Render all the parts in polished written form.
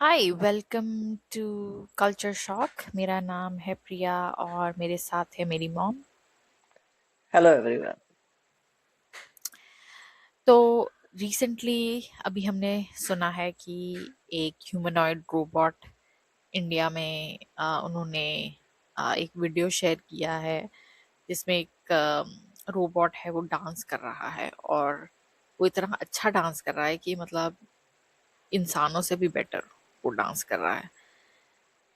Hi, welcome to culture shock. मेरा नाम है प्रिया और मेरे साथ है मेरी मॉम। Hello everyone. तो रिसेंटली अभी हमने सुना है कि एक ह्यूमनॉइड रोबोट इंडिया में उन्होंने एक वीडियो शेयर किया है जिसमें एक रोबोट है, वो डांस कर रहा है और वो इतना अच्छा डांस कर रहा है कि मतलब इंसानों से भी बेटर वो डांस कर रहा है।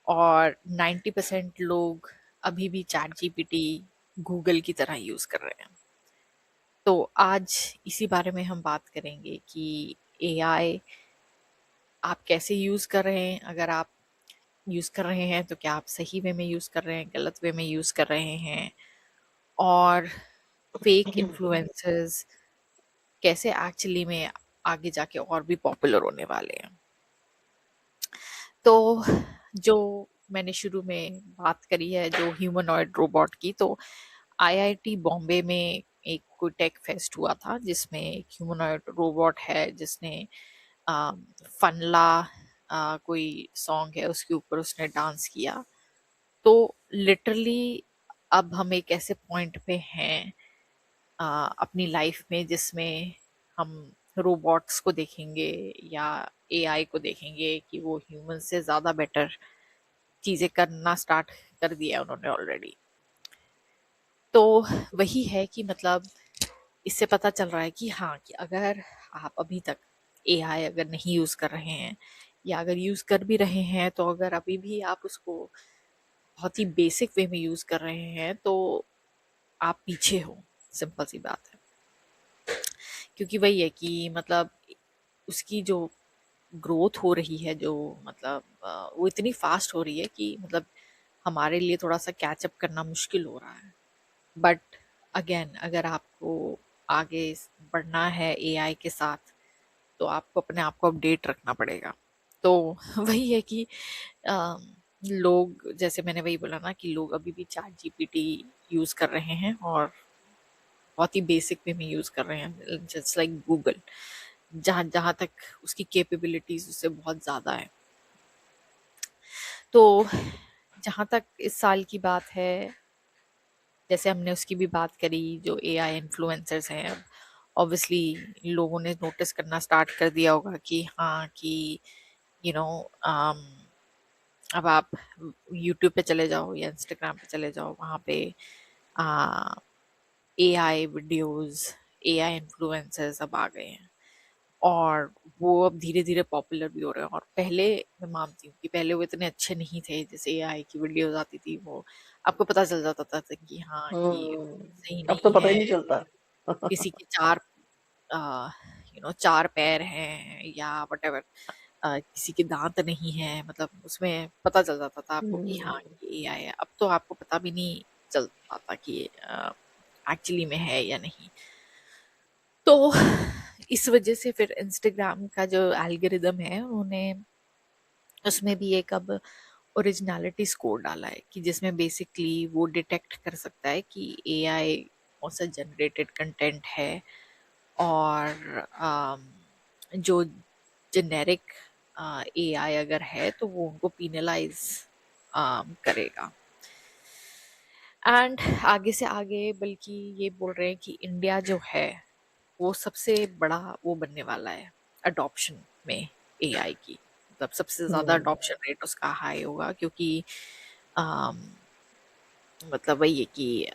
और 90% लोग अभी भी चैट जीपीटी गूगल की तरह यूज कर रहे हैं। तो आज इसी बारे में हम बात करेंगे कि एआई आप कैसे यूज कर रहे हैं। अगर आप यूज कर रहे हैं तो क्या आप सही वे में यूज कर रहे हैं, गलत वे में यूज कर रहे हैं, और फेक इन्फ्लुएंसर्स कैसे एक्चुअली में आगे जाके और भी पॉपुलर होने वाले हैं। तो जो मैंने शुरू में बात करी है जो ह्यूमनॉइड रोबोट की, तो आईआईटी बॉम्बे में एक कोई टेक फेस्ट हुआ था जिसमें एक ह्यूमनॉइड रोबोट है जिसने फनला कोई सॉन्ग है उसके ऊपर उसने डांस किया। तो लिटरली अब हम एक ऐसे पॉइंट पे हैं अपनी लाइफ में जिसमें हम रोबोट्स को देखेंगे या एआई को देखेंगे कि वो ह्यूमन से ज़्यादा बेटर चीज़ें करना स्टार्ट कर दिया है उन्होंने ऑलरेडी। तो वही है कि मतलब इससे पता चल रहा है कि हाँ, कि अगर आप अभी तक एआई अगर नहीं यूज़ कर रहे हैं या अगर यूज़ कर भी रहे हैं, तो अगर अभी भी आप उसको बहुत ही बेसिक वे में यूज़ कर रहे हैं तो आप पीछे हो। सिंपल सी बात है। क्योंकि वही है कि मतलब उसकी जो ग्रोथ हो रही है, जो मतलब वो इतनी फास्ट हो रही है कि मतलब हमारे लिए थोड़ा सा कैचअप करना मुश्किल हो रहा है। बट अगेन, अगर आपको आगे बढ़ना है एआई के साथ तो आपको अपने आप को अपडेट रखना पड़ेगा। तो वही है कि लोग, जैसे मैंने वही बोला ना, कि लोग अभी भी चैट जीपीटी यूज कर रहे हैं और बहुत ही बेसिक वे में यूज कर रहे हैं, जस्ट लाइक गूगल। जहाँ जहाँ तक उसकी कैपेबिलिटीज उससे बहुत ज़्यादा है। तो जहाँ तक इस साल की बात है, जैसे हमने उसकी भी बात करी, जो एआई इन्फ्लुएंसर्स हैं, ऑब्वियसली लोगों ने नोटिस करना स्टार्ट कर दिया होगा कि हाँ, कि यू नो अब आप यूट्यूब पे चले जाओ या इंस्टाग्राम पे चले जाओ, वहाँ पे एआई वीडियोस, एआई इन्फ्लुएंसर्स अब आ गए हैं और वो अब धीरे धीरे पॉपुलर भी हो रहे हैं। और पहले मैं मानती हूँ कि पहले वो इतने अच्छे नहीं थे। जैसे एआई की वीडियोस आती थी, वो आपको पता चल जाता था कि हाँ, कि सही अब तो नहीं पता ही है। नहीं चलता। किसी के चार चार पैर हैं या वटेवर, किसी के दांत नहीं है, मतलब उसमें पता चल जाता था आपको कि हाँ, ये एआई है। अब तो आपको पता भी नहीं चल पाता कि एक्चुअली में है या नहीं। तो इस वजह से फिर इंस्टाग्राम का जो एल्गोरिदम है, उन्होंने उसमें भी एक अब ओरिजिनलिटी स्कोर डाला है कि जिसमें बेसिकली वो डिटेक्ट कर सकता है कि एआई कौन सा जनरेटेड कंटेंट है। और जो जेनेरिक एआई अगर है तो वो उनको पीनलाइज करेगा। एंड आगे से आगे बल्कि ये बोल रहे हैं कि इंडिया जो है वो सबसे बड़ा वो बनने वाला है अडॉप्शन में एआई की। मतलब सबसे ज़्यादा हम्म, अडॉप्शन रेट उसका हाई होगा, क्योंकि अम, मतलब वही है कि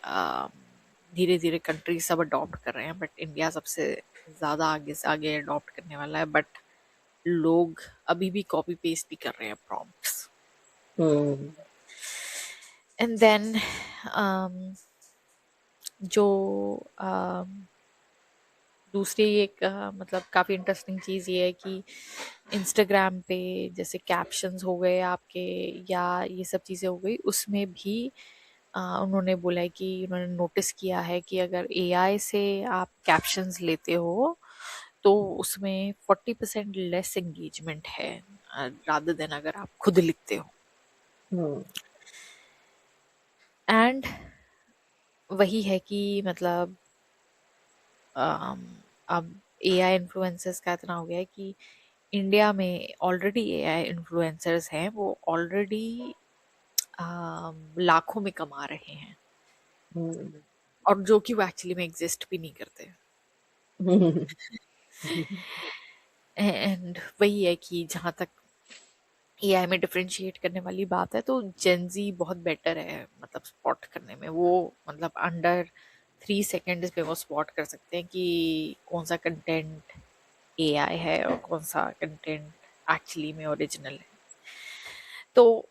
धीरे धीरे कंट्री सब अडॉप्ट कर रहे हैं, बट इंडिया सबसे ज़्यादा आगे से आगे अडॉप्ट करने वाला है। बट लोग अभी भी कॉपी पेस्ट भी कर रहे हैं प्रॉम्प्ट्स। हम्म, एंड देन जो दूसरी एक मतलब काफ़ी इंटरेस्टिंग चीज़ ये है कि इंस्टाग्राम पे जैसे कैप्शंस हो गए आपके या ये सब चीज़ें हो गई, उसमें भी उन्होंने बोला है कि उन्होंने नोटिस किया है कि अगर एआई से आप कैप्शंस लेते हो तो उसमें 40% लेस एंगेजमेंट है रादर देन अगर आप खुद लिखते हो। हम्म, एंड वही है कि मतलब अम, अब एआई इन्फ्लुएंसर्स का इतना हो गया है कि इंडिया में ऑलरेडी एआई इन्फ्लुएंसर्स हैं, वो ऑलरेडी लाखों में कमा रहे हैं, हम्म। और जो कि वो एक्चुअली में एग्जिस्ट भी नहीं करते। हम्म। एंड वही है कि जहाँ तक एआई में डिफरेंशिएट करने वाली बात है, तो जेंजी बहुत बेटर है मतलब स्पॉट करने में। वो मतलब अंडर 3 सेकेंड्स में वो स्पॉट कर सकते हैं कि कौन सा कंटेंट एआई है और कौन सा कंटेंट एक्चुअली में ओरिजिनल है। तो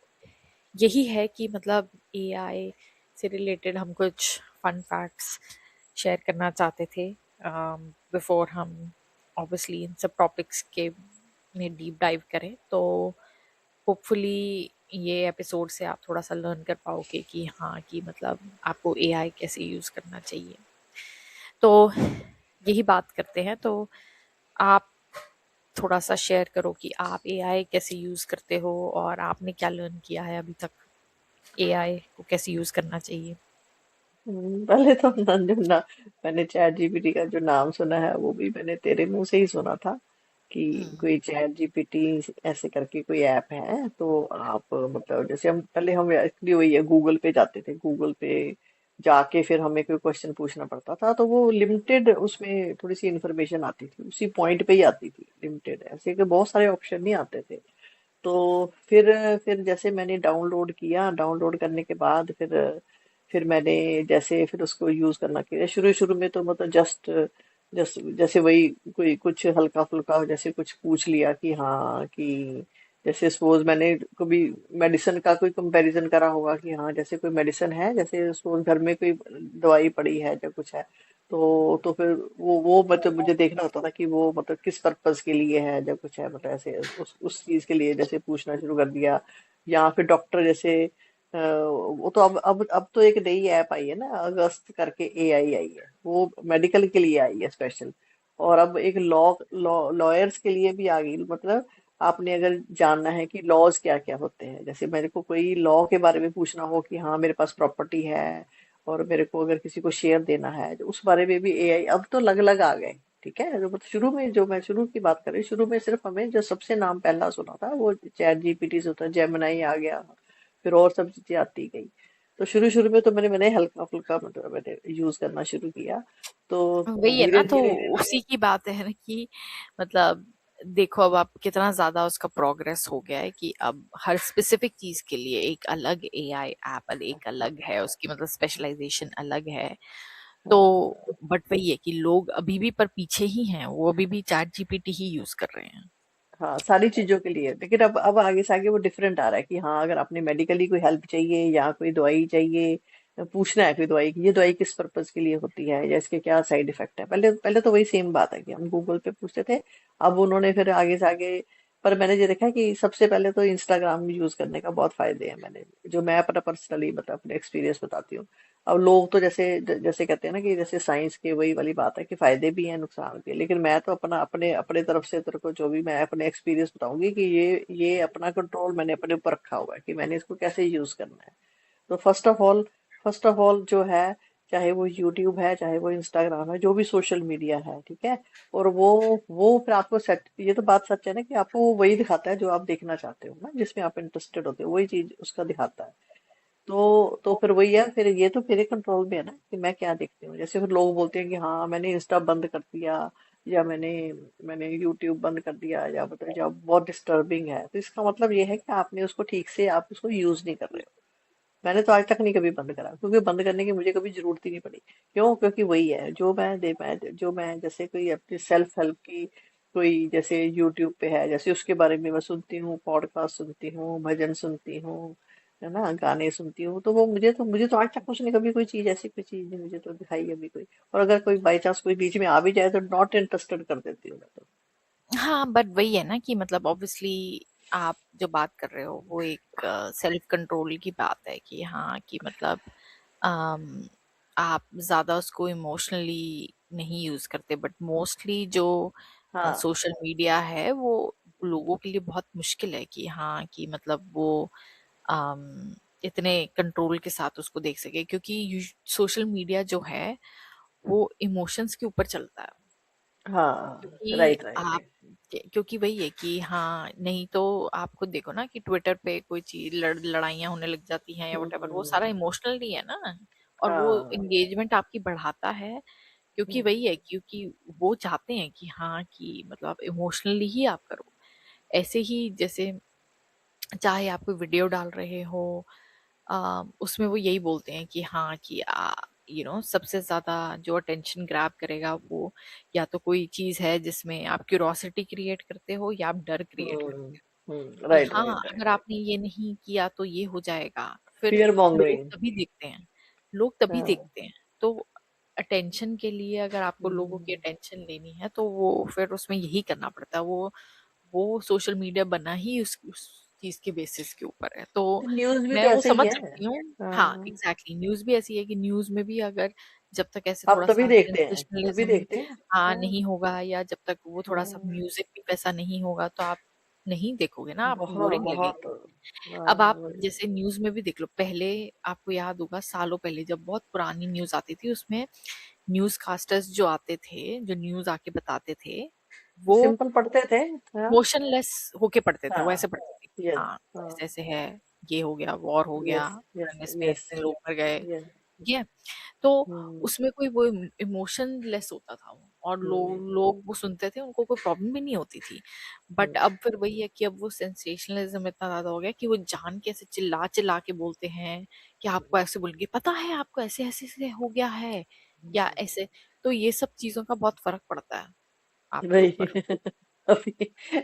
यही है कि मतलब एआई से रिलेटेड हम कुछ फन फैक्ट्स शेयर करना चाहते थे बिफोर हम ऑब्वियसली इन सब टॉपिक्स के में डीप डाइव करें। तो होपफुली ये एपिसोड से आप थोड़ा सा लर्न कर पाओगे कि हाँ, कि मतलब आपको एआई कैसे यूज़ करना चाहिए। तो यही बात करते हैं। तो आप थोड़ा सा शेयर करो कि आप एआई कैसे यूज़ करते हो और आपने क्या लर्न किया है अभी तक, एआई को कैसे यूज़ करना चाहिए। पहले तो ना मैंने चैट जीपीटी का जो नाम सुना है वो भी मैंने तेरे मुंह से ही सुना था कि हम्म। कोई चैट जीपीटी ऐसे करके कोई ऐप है। तो आप मतलब जैसे हम पहले हम एक्चुअली वही है, गूगल पे जाते थे, गूगल पे जाके फिर हमें कोई क्वेश्चन पूछना पड़ता था, तो वो लिमिटेड उसमें थोड़ी सी इंफॉर्मेशन आती थी, उसी पॉइंट पे ही आती थी, लिमिटेड, ऐसे कि बहुत सारे ऑप्शन नहीं आते थे। तो फिर जैसे मैंने डाउनलोड किया, डाउनलोड करने के बाद फिर मैंने जैसे फिर उसको यूज करना किया। शुरू शुरू में तो मतलब जस्ट जस्ट जैसे वही कोई कुछ हल्का फुल्का जैसे कुछ पूछ लिया कि हाँ कि जैसे सपोज मैंने कभी मेडिसिन का कोई कंपैरिजन करा होगा कि हाँ जैसे कोई मेडिसिन है, जैसे सपोज घर में कोई दवाई पड़ी है या कुछ है, तो फिर वो मतलब मुझे देखना होता था कि वो मतलब किस पर्पज के लिए है या कुछ है, मतलब ऐसे उस चीज के लिए जैसे पूछना शुरू कर दिया। या फिर डॉक्टर जैसे वो तो अब तो एक नई ऐप आई है ना, अगस्त करके एआई आई है, वो मेडिकल के लिए आई है स्पेशल। और अब एक लॉयर्स के लिए भी आ गई, मतलब आपने अगर जानना है कि लॉज क्या क्या होते हैं, जैसे मेरे को कोई लॉ के बारे में पूछना हो कि हाँ मेरे पास प्रॉपर्टी है और मेरे को अगर किसी को शेयर देना है, तो उस बारे में भी एआई अब तो अलग अलग आ गए। ठीक है, जो मतलब शुरू में जो मैं शुरू की बात कर रही हूँ, शुरू में सिर्फ हमें जो सबसे नाम पहला सुना था वो चैट जीपीटी से होता, जेमिनाई आ गया, फिर और सब चीजें आती गई। तो शुरू शुरू में तो मैंने मैंने हल्का फुल्का मतलब मैंने यूज करना शुरू किया। तो वही है धीरे ना, तो धीरे उसी की बात है ना कि मतलब देखो अब आप कितना ज्यादा उसका प्रोग्रेस हो गया है कि अब हर स्पेसिफिक चीज के लिए एक अलग एआई ऐप, एक अलग है उसकी मतलब स्पेशलाइजेशन अलग है। तो हाँ बट वही है कि लोग अभी भी पर पीछे ही हैं, वो अभी भी चैट जीपीटी ही यूज कर रहे हैं। हाँ सारी चीजों के लिए, लेकिन अब आगे से आगे वो डिफरेंट आ रहा है कि हाँ अगर आपने मेडिकली कोई हेल्प चाहिए या कोई दवाई चाहिए, पूछना है कोई दवाई की, ये दवाई किस पर्पज के लिए होती है या इसके क्या साइड इफेक्ट है, पहले पहले तो वही सेम बात है कि हम गूगल पे पूछते थे। अब उन्होंने फिर आगे से आगे, पर मैंने ये देखा है कि सबसे पहले तो इंस्टाग्राम यूज करने का बहुत फायदे हैं। मैंने जो मैं अपना पर्सनली मतलब अपने एक्सपीरियंस बताती हूँ। अब लोग तो जैसे जैसे कहते हैं ना कि जैसे साइंस की वही वाली बात है कि फायदे भी हैं नुकसान भी है, लेकिन मैं तो अपना अपने अपने तरफ से तेरे को जो भी मैं अपने एक्सपीरियंस बताऊंगी कि ये अपना कंट्रोल मैंने अपने ऊपर रखा हुआ है कि मैंने इसको कैसे यूज करना है। तो फर्स्ट ऑफ ऑल जो है, चाहे वो यूट्यूब है चाहे वो इंस्टाग्राम है, जो भी सोशल मीडिया है, ठीक है, और वो फिर आपको सच, ये तो बात सच है ना कि आपको वो वही दिखाता है जो आप देखना चाहते हो ना, जिसमें आप इंटरेस्टेड होते हो वही चीज उसका दिखाता है। तो फिर वही है, फिर ये तो मेरे कंट्रोल में है ना कि मैं क्या देखती हूँ। जैसे फिर लोग बोलते हैं कि हाँ मैंने इंस्टा बंद कर दिया या मैंने मैंने यूट्यूब बंद कर दिया या मतलब जब बहुत डिस्टर्बिंग है, तो इसका मतलब ये है कि आपने उसको ठीक से आप उसको यूज नहीं कर रहे हो। मैंने तो आज तक नहीं कभी बंद करा, क्योंकि बंद करने की मुझे कभी जरूरत ही नहीं पड़ी। क्यों? क्योंकि वही है जो मैं जैसे कोई अपनी सेल्फ हेल्प की कोई जैसे यूट्यूब पे है, जैसे उसके बारे में मैं सुनती हूँ, पॉडकास्ट सुनती हूँ, भजन सुनती हूँ, है ना, गाने सुनती हूँ। तो वो मुझे तो आज तक उसने कभी कोई चीज ऐसी कोई चीज नहीं मुझे तो दिखाई अभी कोई। और अगर कोई बाई चांस कोई बीच में आ भी जाए तो नॉट इंटरेस्टेड कर देती हूँ मैं तो। हाँ, बट वही है ना कि मतलब ऑब्वियसली आप जो बात कर रहे हो वो एक सेल्फ कंट्रोल की बात है कि हाँ, कि मतलब अम, आप ज्यादा उसको इमोशनली नहीं यूज करते। बट मोस्टली जो हाँ सोशल मीडिया है वो लोगों के लिए बहुत मुश्किल है कि हाँ, कि मतलब वो इतने कंट्रोल के साथ उसको देख सके, क्योंकि सोशल मीडिया जो है वो इमोशंस के ऊपर चलता है। हाँ, क्योंकि राइट आप राइट। क्योंकि वही है कि हाँ, नहीं तो आप खुद देखो ना कि ट्विटर पे कोई चीज लड़ाइयाँ होने लग जाती हैं या वटेवर, वो सारा हम्म। इमोशनल ही है ना। और वो हाँ। एंगेजमेंट आपकी बढ़ाता है, क्योंकि हम्म। वही है, क्योंकि वो चाहते हैं कि हाँ, कि मतलब आप इमोशनली ही आप करो। ऐसे ही जैसे चाहे आप कोई वीडियो डाल रहे हो, उसमें वो यही बोलते हैं कि हाँ, कि सबसे ज्यादा जो अटेंशन ग्रैब करेगा वो या तो कोई चीज है जिसमें आप क्यूरोसिटी क्रिएट करते हो या आप डर क्रिएट करते हो, कि राइट हाँ, राइट अगर राइट। आपने ये नहीं किया तो ये हो जाएगा। फिर फियर लोग मॉन्गरिंग। तभी देखते हैं, लोग तभी हाँ। देखते हैं। तो अटेंशन के लिए अगर आपको लोगों की हम्म। अटेंशन लेनी है तो वो फिर उसमें यही करना पड़ता है। वो सोशल मीडिया बना ही उस चीज के बेसिस के ऊपर है। तो तो न्यूज भी मैं तो वो ऐसे ही समझ है। सकती हूँ। हाँ, हाँ। एग्जैक्टली, न्यूज भी ऐसी है कि न्यूज में भी अगर जब तक ऐसे आप थोड़ा तभी सा देखते हैं, तभी सेंसेशनलिज्म देखते हैं। हाँ हाँ। नहीं होगा, या जब तक वो थोड़ा सा हाँ। म्यूजिक भी वैसा नहीं होगा, तो आप नहीं देखोगे ना, आपको बहुत बोरिंग बहुत। लगेगी। अब हाँ आप वही। जैसे न्यूज में भी देख लो, पहले आपको याद होगा सालों पहले जब बहुत पुरानी न्यूज आती थी, उसमें न्यूज कास्टर्स जो आते थे, जो न्यूज आके बताते थे, वो सिंपल पढ़ते थे। हाँ। मोशनलेस होके पढ़ते थे, वो हाँ। ऐसे पढ़ते थे कि यस। हाँ, हाँ। ऐसे ऐसे है, ये हो गया, वॉर हो गया, यस यस इसमें यस इतने लोग मर गए, यस। ठीक है। तो हम्म। उसमें कोई वो इमोशनलेस होता था वो, और लोग वो सुनते थे, उनको कोई प्रॉब्लम भी नहीं होती थी। बट हम्म। अब फिर वही है कि अब वो सेंसेशनलिज्म इतना ज्यादा हो गया कि वो जान के ऐसे चिल्ला चिल्ला के बोलते हैं कि आपको ऐसे बोलेंगे, पता है आपको ऐसे ऐसे से हो गया है, या ऐसे। तो ये सब चीजों का बहुत फर्क पड़ता है आपके वही। ऊपर। अभी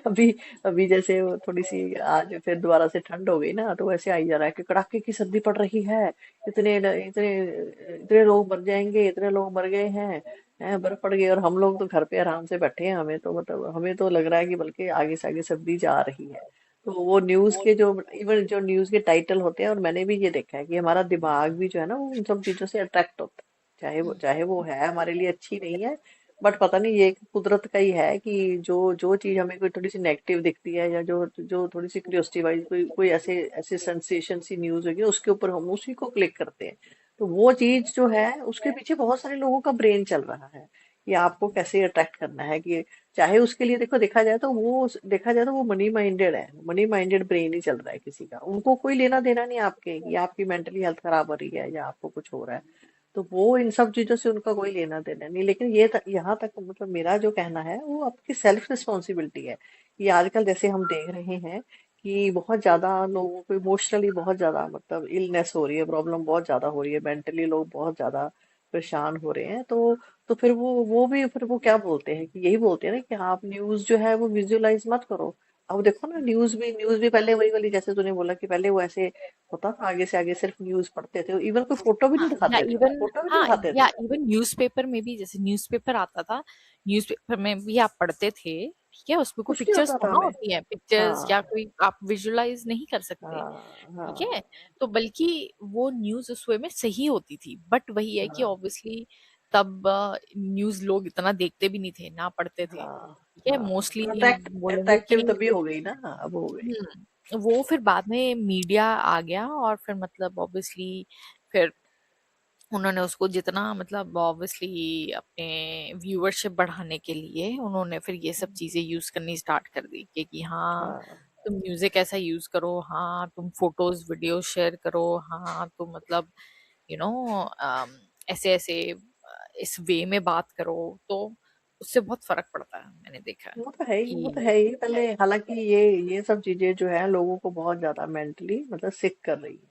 अभी अभी जैसे वो थोड़ी सी आज फिर दोबारा से ठंड हो गई ना, तो वैसे आई जा रहा है कि कड़ाके की सर्दी पड़ रही है। इतने इतने लोग मर जाएंगे, इतने लोग मर गए हैं, बर्फ पड़ गई, और हम लोग तो घर पे आराम से बैठे हैं। हमें तो मतलब हमें तो लग रहा है कि बल्कि आगे से आगे सर्दी जा रही है। तो वो न्यूज के जो इवन जो न्यूज के टाइटल होते हैं, और मैंने भी ये देखा है कि हमारा दिमाग भी जो है ना, वो उन सब चीजों से अट्रैक्ट होता है। चाहे वो है हमारे लिए अच्छी नहीं है, बट पता नहीं ये एक कुदरत का ही है कि जो जो चीज हमें कोई थोड़ी सी नेगेटिव दिखती है, या जो जो थोड़ी सी क्यूरियोसिटी वाइज कोई कोई ऐसे ऐसे सेंसेशन सी न्यूज होगी, उसके ऊपर हम उसी को क्लिक करते हैं। तो वो चीज जो है, उसके पीछे बहुत सारे लोगों का ब्रेन चल रहा है कि आपको कैसे अट्रैक्ट करना है। कि चाहे उसके लिए देखो, देखा जाए तो वो मनी माइंडेड है, मनी माइंडेड ब्रेन ही चल रहा है किसी का। उनको कोई लेना देना नहीं आपके कि आपकी मेंटली हेल्थ खराब हो रही है या आपको कुछ हो रहा है। तो वो इन सब चीजों से उनका कोई लेना देना नहीं। लेकिन यहाँ तक मतलब मेरा जो कहना है, वो आपकी सेल्फ रिस्पॉन्सिबिलिटी है। कि आजकल जैसे हम देख रहे हैं कि बहुत ज्यादा लोगों को इमोशनली बहुत ज्यादा मतलब इलनेस हो रही है, प्रॉब्लम बहुत ज्यादा हो रही है, मेंटली लोग बहुत ज्यादा परेशान हो रहे हैं। तो फिर वो क्या बोलते हैं कि यही बोलते हैं ना कि आप न्यूज जो है वो विजुअलाइज मत करो। अब देखो ना, न्यूज भी पहले वही वाली, जैसे तूने बोला कि पहले वो ऐसे होता था, आगे से आगे सिर्फ न्यूज पढ़ते थे, इवन कोई फोटो भी नहीं हाँ, या दिखाते थे, इवन फोटो भी नहीं हाँ, दिखाते या थे। इवन न्यूज़पेपर में भी, जैसे न्यूज़पेपर आता था, न्यूज़पेपर में भी आप पढ़ते थे, ठीक है, उसमें कोई कुछ नहीं पिक्चर्स होता था थोड़ा हमें। होती है, पिक्चर्स या हाँ। कोई आप विजुअलाइज नहीं कर सकते, हाँ। ठीक है। हाँ। तो बल्कि वो न्यूज़ उस वे में सही होती थी, बट वही है कि हाँ। ऑब्वियसली तब न्यूज़ लोग इतना देखते भी नहीं थे, ना पढ़ते थे, हाँ। ठीक है। हाँ। मोस्टली हम अट्रैक्ट बोलेंगे अट्रैक्टिव कि तभी हो गई ना, अब हो गई। वो फिर बाद में मीडिया आ गया, और फिर मतलब ऑब्वियसली फिर उन्होंने उसको जितना मतलब ऑब्वियसली अपने व्यूअरशिप बढ़ाने के लिए उन्होंने फिर ये सब चीजें यूज करनी स्टार्ट कर दी कि हाँ, हाँ। तुम म्यूजिक ऐसा यूज करो, हाँ तुम फोटोज वीडियो शेयर करो, हाँ तुम मतलब यू नो ऐसे ऐसे इस वे में बात करो, तो उससे बहुत फर्क पड़ता है, मैंने देखा है वो तो है ही, वो तो कि है ही। पहले हालांकि ये सब चीजें जो है लोगों को बहुत ज्यादा मेंटली मतलब सिक कर रही है।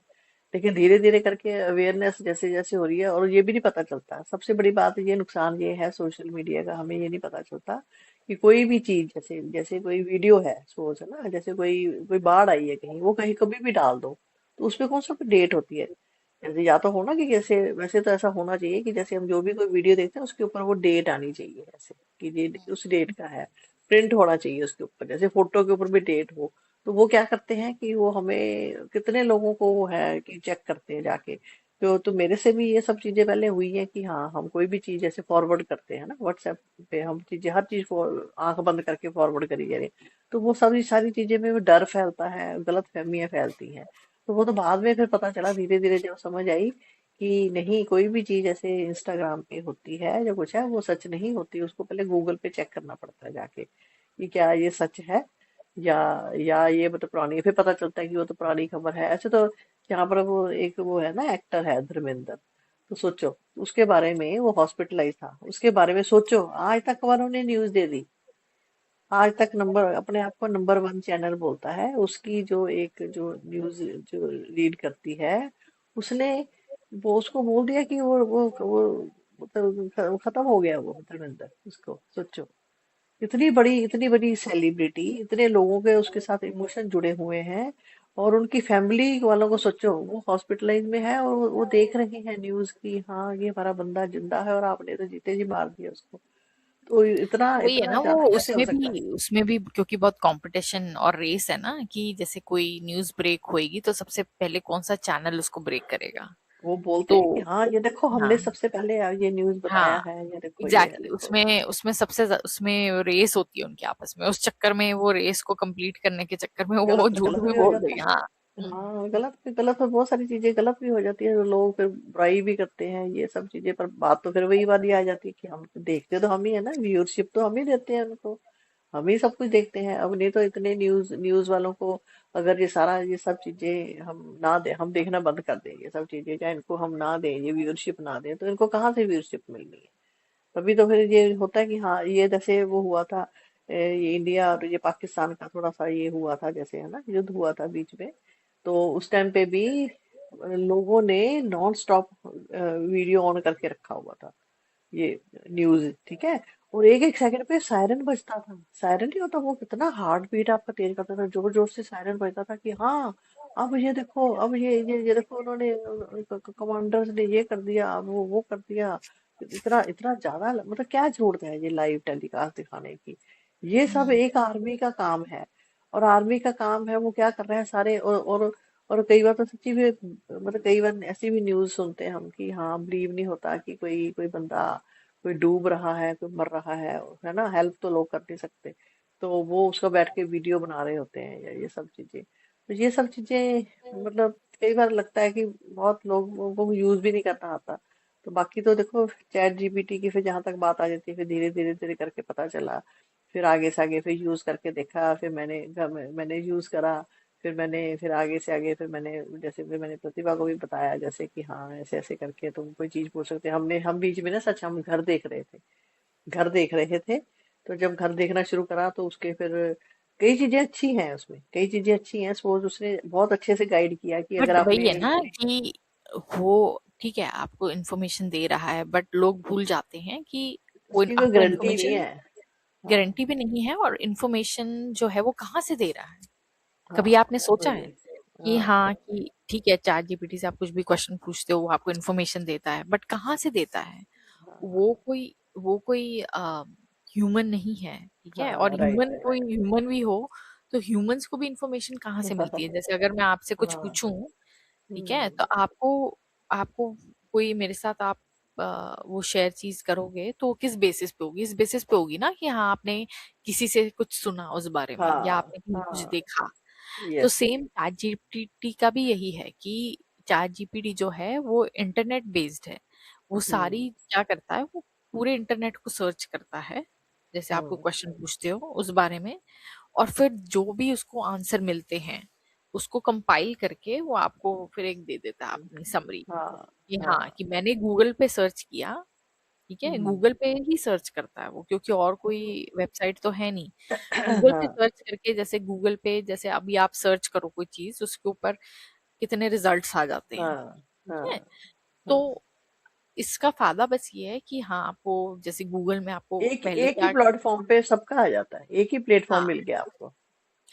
लेकिन धीरे धीरे करके अवेयरनेस जैसे जैसे हो रही है, और ये भी नहीं पता चलता, सबसे बड़ी बात ये नुकसान ये है सोशल मीडिया का, हमें ये नहीं पता चलता कि कोई भी चीज, जैसे जैसे कोई वीडियो है, सोच है ना, जैसे कोई कोई बाढ़ आई है कहीं, वो कहीं कभी भी डाल दो, तो उसमें कौन सा डेट होती है। जैसे या तो हो ना कि जैसे, वैसे तो ऐसा होना चाहिए कि जैसे हम जो भी कोई वीडियो देखते हैं उसके ऊपर वो डेट आनी चाहिए, ऐसे कि ये उस डेट का है, प्रिंट होना चाहिए उसके ऊपर, जैसे फोटो के ऊपर भी डेट हो। तो वो क्या करते हैं कि वो हमें कितने लोगों को वो है कि चेक करते हैं जाके। तो मेरे से भी ये सब चीजें पहले हुई है कि हाँ, हम कोई भी चीज ऐसे फॉरवर्ड करते हैं ना व्हाट्सएप पे, हम चीजें हर चीज आंख बंद करके फॉरवर्ड करी जा रही है। तो वो सभी सारी चीजें में वो डर फैलता है, गलत फहमियां फैलती हैं। तो वो तो बाद में फिर पता चला, धीरे धीरे जब समझ आई कि नहीं, कोई भी चीज ऐसे इंस्टाग्राम पे होती है जो कुछ है वो सच नहीं होती, उसको पहले गूगल पे चेक करना पड़ता है जाके कि क्या ये सच है, या ये मतलब पुरानी है। फिर पता चलता है कि वो तो पुरानी खबर है। ऐसे तो यहाँ पर वो एक वो है ना, एक्टर है धर्मेंद्र, तो सोचो उसके बारे में, वो हॉस्पिटलाइज था, उसके बारे में सोचो आज तक अखबारों ने न्यूज दे दी। आज तक नंबर, अपने आप को नंबर वन चैनल बोलता है, उसकी जो एक जो न्यूज जो रीड करती है, उसने वो उसको बोल दिया कि वो मतलब खत्म हो गया वो धर्मेंद्र। उसको सोचो, इतनी बड़ी सेलिब्रिटी, इतने लोगों के उसके साथ इमोशन जुड़े हुए हैं, और उनकी फैमिली वालों को सोचो, वो हॉस्पिटलाइज में है और वो देख रहे हैं न्यूज की, हाँ ये हमारा बंदा जिंदा है और आपने तो जीते जी मार दिया उसको। तो इतना वही है इतना ना, वो ज्यादा कैसे हो सकता है? उसमें भी क्योंकि बहुत कंपटीशन और रेस है ना, कि जैसे कोई न्यूज ब्रेक होएगी तो सबसे पहले कौन सा चैनल उसको ब्रेक करेगा। वो बोलते तो हैं कि हाँ ये देखो, हमने हाँ, सबसे पहले ये न्यूज बताया हाँ, है, ये देखो ये है एग्जैक्टली देखो। उसमें उसमें उसमें रेस होती है उनके आपस में, उस चक्कर में वो रेस को कंप्लीट करने के चक्कर में वो झूठ गलत भी भी हो बोल जाता देगा। है। हाँ। हाँ, गलत तो बहुत सारी चीजें गलत भी हो जाती है, तो लोग फिर बुराई भी करते हैं ये सब चीजें। पर बात तो फिर वही वाली आ जाती है कि हम तो देखते तो हम ही है ना, व्यूअरशिप तो हम ही देते हैं उनको, हम ही सब कुछ देखते हैं। अब नहीं तो इतने न्यूज न्यूज वालों को, अगर ये सब चीजें हम ना दे, हम देखना बंद कर दें ये सब चीजें, या इनको हम ना दें, ये व्यूअरशिप ना दें, तो इनको कहाँ से व्यूअरशिप मिलनी है? तभी तो फिर ये होता है कि हाँ, ये जैसे वो हुआ था, ये इंडिया और ये पाकिस्तान का थोड़ा सा ये हुआ था, जैसे है ना, युद्ध हुआ था बीच में। तो उस टाइम पे भी लोगों ने नॉन स्टॉप वीडियो ऑन करके रखा हुआ था, ये न्यूज, ठीक है। और एक एक सेकंड पे सायरन बजता था, सायरन नहीं होता वो, कितना हार्ट बीट आपका तेज करता था, जोर जोर से सायरन बजता था कि हाँ अब ये देखो, अब ये देखो, उन्होंने कमांडर्स ने ये कर दिया, अब वो कर दिया। इतना इतना ज्यादा मतलब क्या जरूरत है ये लाइव टेलीकास्ट दिखाने की? ये सब हम्म। एक आर्मी का काम है, और आर्मी का काम है, वो क्या कर रहे हैं सारे। और कई बार तो सच्ची में, मतलब कई बार ऐसी भी न्यूज सुनते हैं हम कि हाँ बिलीव नहीं होता कि कोई कोई बंदा, कोई डूब रहा है, कोई मर रहा है ना, हेल्प तो लोग कर नहीं सकते, तो वो उसका बैठ के वीडियो बना रहे होते हैं, या ये सब चीजें। तो ये सब चीजें मतलब कई बार लगता है कि बहुत लोगों को यूज भी नहीं करना आता। तो बाकी तो देखो, चैट जीपीटी की फिर जहां तक बात आ जाती है, फिर धीरे धीरे धीरे करके पता चला, फिर आगे से आगे फिर यूज करके देखा, फिर मैंने यूज करा, फिर आगे से आगे फिर मैंने, जैसे फिर मैंने प्रतिभा को भी बताया, जैसे कि हाँ ऐसे ऐसे करके तुम कोई चीज पूछ सकते हैं। हम बीच में ना, सच हम घर देख रहे थे। तो जब घर देखना शुरू करा तो उसके फिर कई चीजें अच्छी हैं उसमें, कई चीजें अच्छी हैं, सपोज उसने बहुत अच्छे से गाइड किया कि अगर बट वही आपने है ना कि वो ठीक है, आपको इन्फॉर्मेशन दे रहा है, बट लोग भूल जाते हैं कि वो उसकी कोई आपको गारंटी नहीं इन्फॉर्मेशन है। हाँ गारंटी भी नहीं है, और इन्फॉर्मेशन जो है वो कहाँ से दे रहा है। कभी हाँ आपने सोचा वही। है कि हाँ हाँ, कि ठीक है, चैट जीपीटी से आप कुछ भी क्वेश्चन पूछते हो, वो आपको इन्फॉर्मेशन देता है, बट कहाँ से देता है? हाँ वो कोई ह्यूमन नहीं है, ठीक है। और हाँ, राइट ह्यूमन, राइट। कोई ह्यूमन भी हो तो ह्यूमंस को भी इंफॉर्मेशन कहाँ से मिलती है? जैसे अगर मैं आपसे कुछ हाँ। पूछूं, ठीक है, हम्म। तो आपको आपको कोई मेरे साथ आप वो शेयर चीज करोगे तो किस बेसिस पे होगी? इस बेसिस पे होगी ना कि हाँ, आपने किसी से कुछ सुना उस बारे में, या हाँ आपने कहीं कुछ हाँ। देखा। तो यस। सेम चैट जीपीटी का भी यही है कि चैट जीपीटी जो है वो इंटरनेट बेस्ड है। वो हम्म सारी क्या करता है, वो पूरे इंटरनेट को सर्च करता है, जैसे आपको हम्म क्वेश्चन पूछते हो उस बारे में, और फिर जो भी उसको आंसर मिलते हैं उसको कंपाइल करके वो आपको फिर एक दे देता है अपनी समरी, हाँ कि हाँ, हाँ। कि मैंने गूगल पे सर्च किया। ठीक है, हम्म गूगल पे ही सर्च करता है वो, क्योंकि और कोई वेबसाइट तो है नहीं। गूगल पे हाँ सर्च करके, जैसे गूगल पे जैसे अभी आप सर्च करो कोई चीज, उसके ऊपर कितने रिजल्ट्स आ जाते हैं। हाँ ठीक है, हाँ हाँ। तो इसका फायदा बस ये है कि हाँ, आपको जैसे गूगल में आपको एक पहले एक ही क्या। प्लेटफॉर्म पे सबका आ जाता है, एक ही प्लेटफॉर्म हाँ, मिल गया आपको।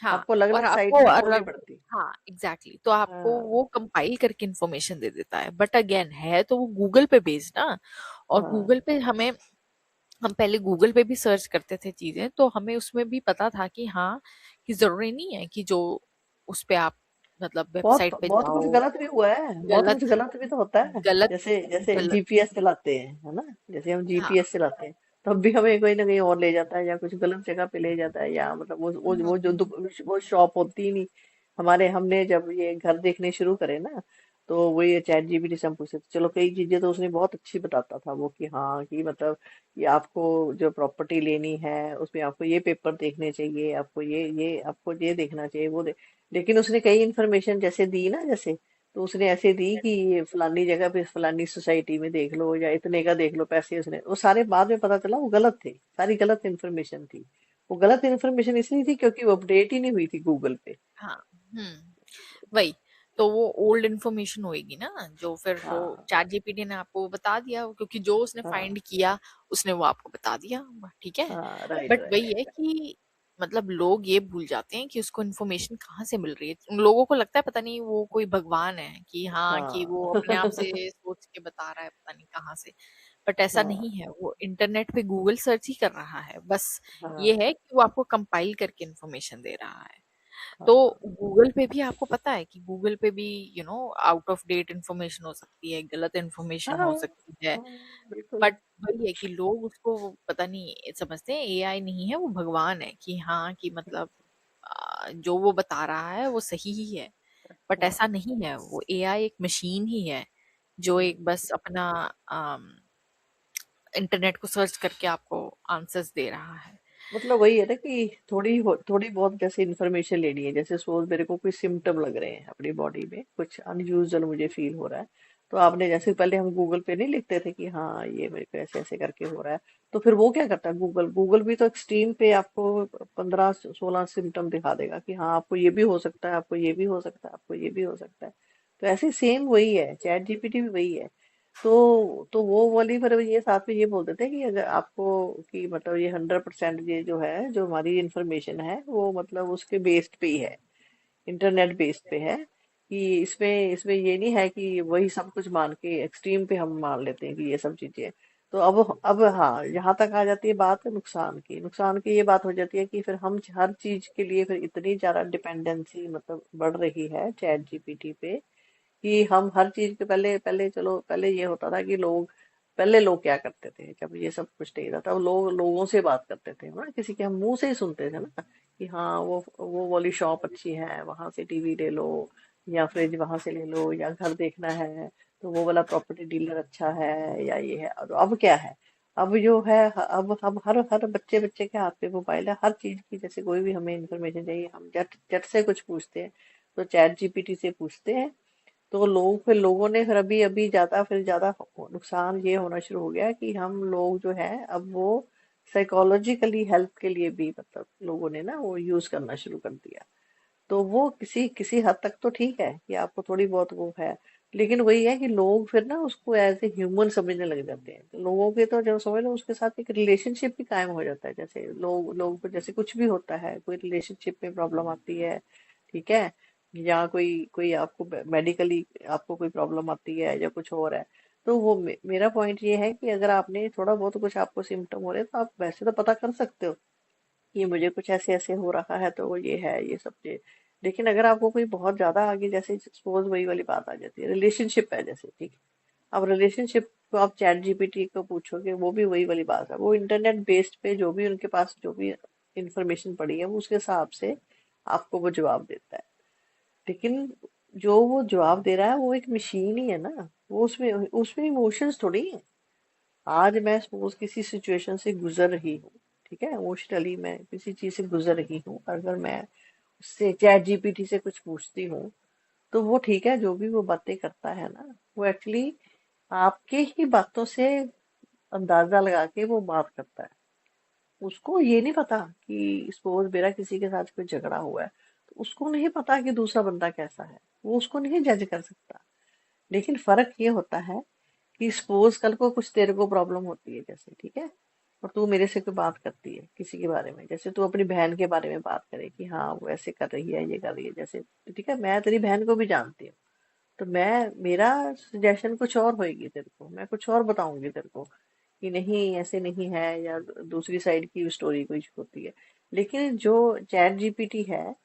हाँ, आपको अलग और अलग आपको साइट नहीं खोलनी अलग, पड़ती। हाँ एग्जैक्टली exactly, तो आपको हाँ वो कंपाइल करके इंफॉर्मेशन दे देता है, बट अगेन है तो वो गूगल पे बेस्ड ना। और हाँ। गूगल पे हमें, हम पहले गूगल पे भी सर्च करते थे चीजें, तो हमें उसमें भी पता था कि हाँ, कि जरूरी नहीं है कि जो उस पे आप मतलब बहुत वेबसाइट पे बहुत कुछ जाओ गलत भी हुआ है, बहुत कुछ गलत गलत भी तो होता है। गलत जैसे जैसे गलत। जीपीएस चलाते हैं, है ना, जैसे हम हाँ। जीपीएस चलाते हैं, तब भी हमें कहीं ना कहीं और ले जाता है, या कुछ गलत जगह पे ले जाता है, या मतलब वो हम्म। वो शॉप होती ही नहीं। हमारे हमने जब ये घर देखने शुरू करे ना, तो वही चैट जीपीटी से हम पूछते थे। चलो कई चीजें तो उसने बहुत अच्छी बताता था वो, कि हाँ कि मतलब कि आपको जो प्रॉपर्टी लेनी है उसमें आपको ये पेपर देखने चाहिए, आपको ये आपको ये देखना चाहिए, लेकिन उसने कई इन्फॉर्मेशन जैसे दी ना, जैसे तो उसने ऐसे दी कि ये फलानी जगह पे फलानी सोसाइटी में देख लो, या इतने का देख लो पैसे, उसने वो सारे बाद में पता चला वो गलत थे, सारी गलत इन्फॉर्मेशन थी। वो गलत इन्फॉर्मेशन इसलिए थी क्योंकि वो अपडेट ही नहीं हुई थी गूगल पे। हाँ। वही। तो वो ओल्ड इंफॉर्मेशन होएगी ना, जो फिर वो हाँ चैट जीपीटी ने आपको बता दिया, क्योंकि जो उसने हाँ फाइंड किया उसने वो आपको बता दिया। ठीक है। हाँ, राइट बट राइट वही है राइट। कि मतलब लोग ये भूल जाते हैं कि उसको इन्फॉर्मेशन कहाँ से मिल रही है। उन लोगों को लगता है पता नहीं वो कोई भगवान है, कि हाँ कि हाँ वो अपने आप से सोच के बता रहा है पता नहीं कहाँ से। बट ऐसा नहीं हाँ है, वो इंटरनेट पे गूगल सर्च ही कर रहा है बस। ये हाँ है कि वो आपको कंपाइल करके इन्फॉर्मेशन दे रहा है। तो हाँ गूगल पे भी आपको पता है कि गूगल पे भी आउट ऑफ डेट इंफॉर्मेशन हो सकती है, गलत इंफॉर्मेशन हो हाँ सकती है। हाँ, बिल्कुल। बट वही है कि लोग उसको पता नहीं समझते हैं एआई नहीं है, वो भगवान है, कि हाँ कि मतलब जो वो बता रहा है वो सही ही है। बट हाँ। ऐसा नहीं है, वो एआई एक मशीन ही है जो हम्म। एक बस अपना इंटरनेट को सर्च करके आपको आंसर्स दे रहा है। मतलब वही है ना कि थोड़ी बहुत जैसे इन्फॉर्मेशन लेनी है, जैसे सपोज मेरे को कोई सिम्टम लग रहे हैं अपनी बॉडी में, कुछ अनयूजुअल मुझे फील हो रहा है, तो आपने जैसे पहले हम गूगल पे नहीं लिखते थे कि हाँ ये मेरे को ऐसे ऐसे करके हो रहा है, तो फिर वो क्या करता है, गूगल गूगल भी तो एक्सट्रीम पे आपको 15-16 सिम्टम दिखा देगा कि हाँ आपको ये भी हो सकता है, आपको ये भी हो सकता है, आपको ये भी हो सकता है। तो ऐसे सेम वही है, चैट जीपीटी भी वही है। तो वो वाली पर ये साथ में ये बोल देते हैं कि अगर आपको कि मतलब ये 100% ये जो है, जो हमारी इंफॉर्मेशन है वो मतलब उसके बेस्ड पे ही है, इंटरनेट बेस्ड पे है, कि इसमें इसमें ये नहीं है कि वही सब कुछ मान के एक्सट्रीम पे हम मान लेते हैं कि ये सब चीजें। तो अब हाँ यहाँ तक आ जाती है बात नुकसान की ये बात हो जाती है कि फिर हम हर चीज के लिए फिर इतनी ज्यादा डिपेंडेंसी मतलब बढ़ रही है चैट जीपीटी पे, कि हम हर चीज के पहले पहले चलो पहले ये होता था कि पहले लोग क्या करते थे जब ये सब कुछ नहीं था, तब लोग लोगों से बात करते थे ना, किसी के हम मुंह से ही सुनते थे ना कि हाँ वो वाली शॉप अच्छी है, वहां से टीवी ले लो, या फ्रिज वहां से ले लो, या घर देखना है तो वो वाला प्रॉपर्टी डीलर अच्छा है, या ये है। और अब क्या है, अब जो है, अब हम हर हर बच्चे बच्चे के हाथ पे मोबाइल है, हर चीज की जैसे कोई भी हमें इन्फॉर्मेशन चाहिए हम जट जट से कुछ पूछते हैं तो चैट जीपीटी से पूछते हैं। तो लोगों ने फिर अभी अभी ज्यादा नुकसान ये होना शुरू हो गया कि हम लोग जो है अब वो साइकोलॉजिकली हेल्प के लिए भी मतलब लोगों ने ना वो यूज करना शुरू कर दिया। तो वो किसी किसी हद तक तो ठीक है कि आपको थोड़ी बहुत वो है, लेकिन वही है कि लोग फिर ना उसको एज ए ह्यूमन समझने लग जाते हैं, तो लोगों के तो जब समझ लो उसके साथ एक रिलेशनशिप भी कायम हो जाता है, जैसे लोगों को जैसे कुछ भी होता है, कोई रिलेशनशिप में प्रॉब्लम आती है, ठीक है, या कोई कोई आपको मेडिकली आपको कोई प्रॉब्लम आती है या कुछ और है, तो वो मेरा पॉइंट ये है कि अगर आपने थोड़ा बहुत कुछ आपको सिम्टम हो रहे हैं तो आप वैसे तो पता कर सकते हो कि मुझे कुछ ऐसे ऐसे हो रहा है तो ये है ये सब चीज। लेकिन अगर आपको कोई बहुत ज्यादा आगे, जैसे सपोज वही वाली बात आ जाती है, रिलेशनशिप है जैसे, ठीक है, अब रिलेशनशिप को आप चैट जीपीटी को पूछोगे वो भी वही वाली बात है, वो इंटरनेट बेस्ड पे जो भी उनके पास जो भी इंफॉर्मेशन पड़ी है वो उसके हिसाब से आपको वो जवाब देता है। लेकिन जो वो जवाब दे रहा है वो एक मशीन ही है ना, वो उसमें उसमें इमोशंस थोड़ी है। आज मैं सपोज किसी सिचुएशन से गुजर रही हूँ, ठीक है, इमोशनली मैं किसी चीज से गुजर रही हूँ, अगर मैं उससे चैट जीपीटी से कुछ पूछती हूँ तो वो ठीक है, जो भी वो बातें करता है ना वो एक्चुअली आपके ही बातों से अंदाजा लगा के वो बात करता है। उसको ये नहीं पता कि सपोज मेरा किसी के साथ कोई झगड़ा हुआ है, तो उसको नहीं पता कि दूसरा बंदा कैसा है, वो उसको नहीं जज कर सकता। लेकिन फर्क ये होता है कि सपोज कल को कुछ तेरे को प्रॉब्लम होती है जैसे, ठीक है, और तू मेरे से कोई बात करती है किसी के बारे में, जैसे तू अपनी बहन के बारे में बात करे कि हाँ वो ऐसे कर रही है ये कर रही है जैसे, ठीक है, मैं तेरी बहन को भी जानती हूँ, तो मैं मेरा सजेशन कुछ और होएगी तेरे को, मैं कुछ और बताऊंगी तेरे को कि नहीं ऐसे नहीं है, या दूसरी साइड की स्टोरी कुछ होती है। लेकिन जो चैट जीपीटी है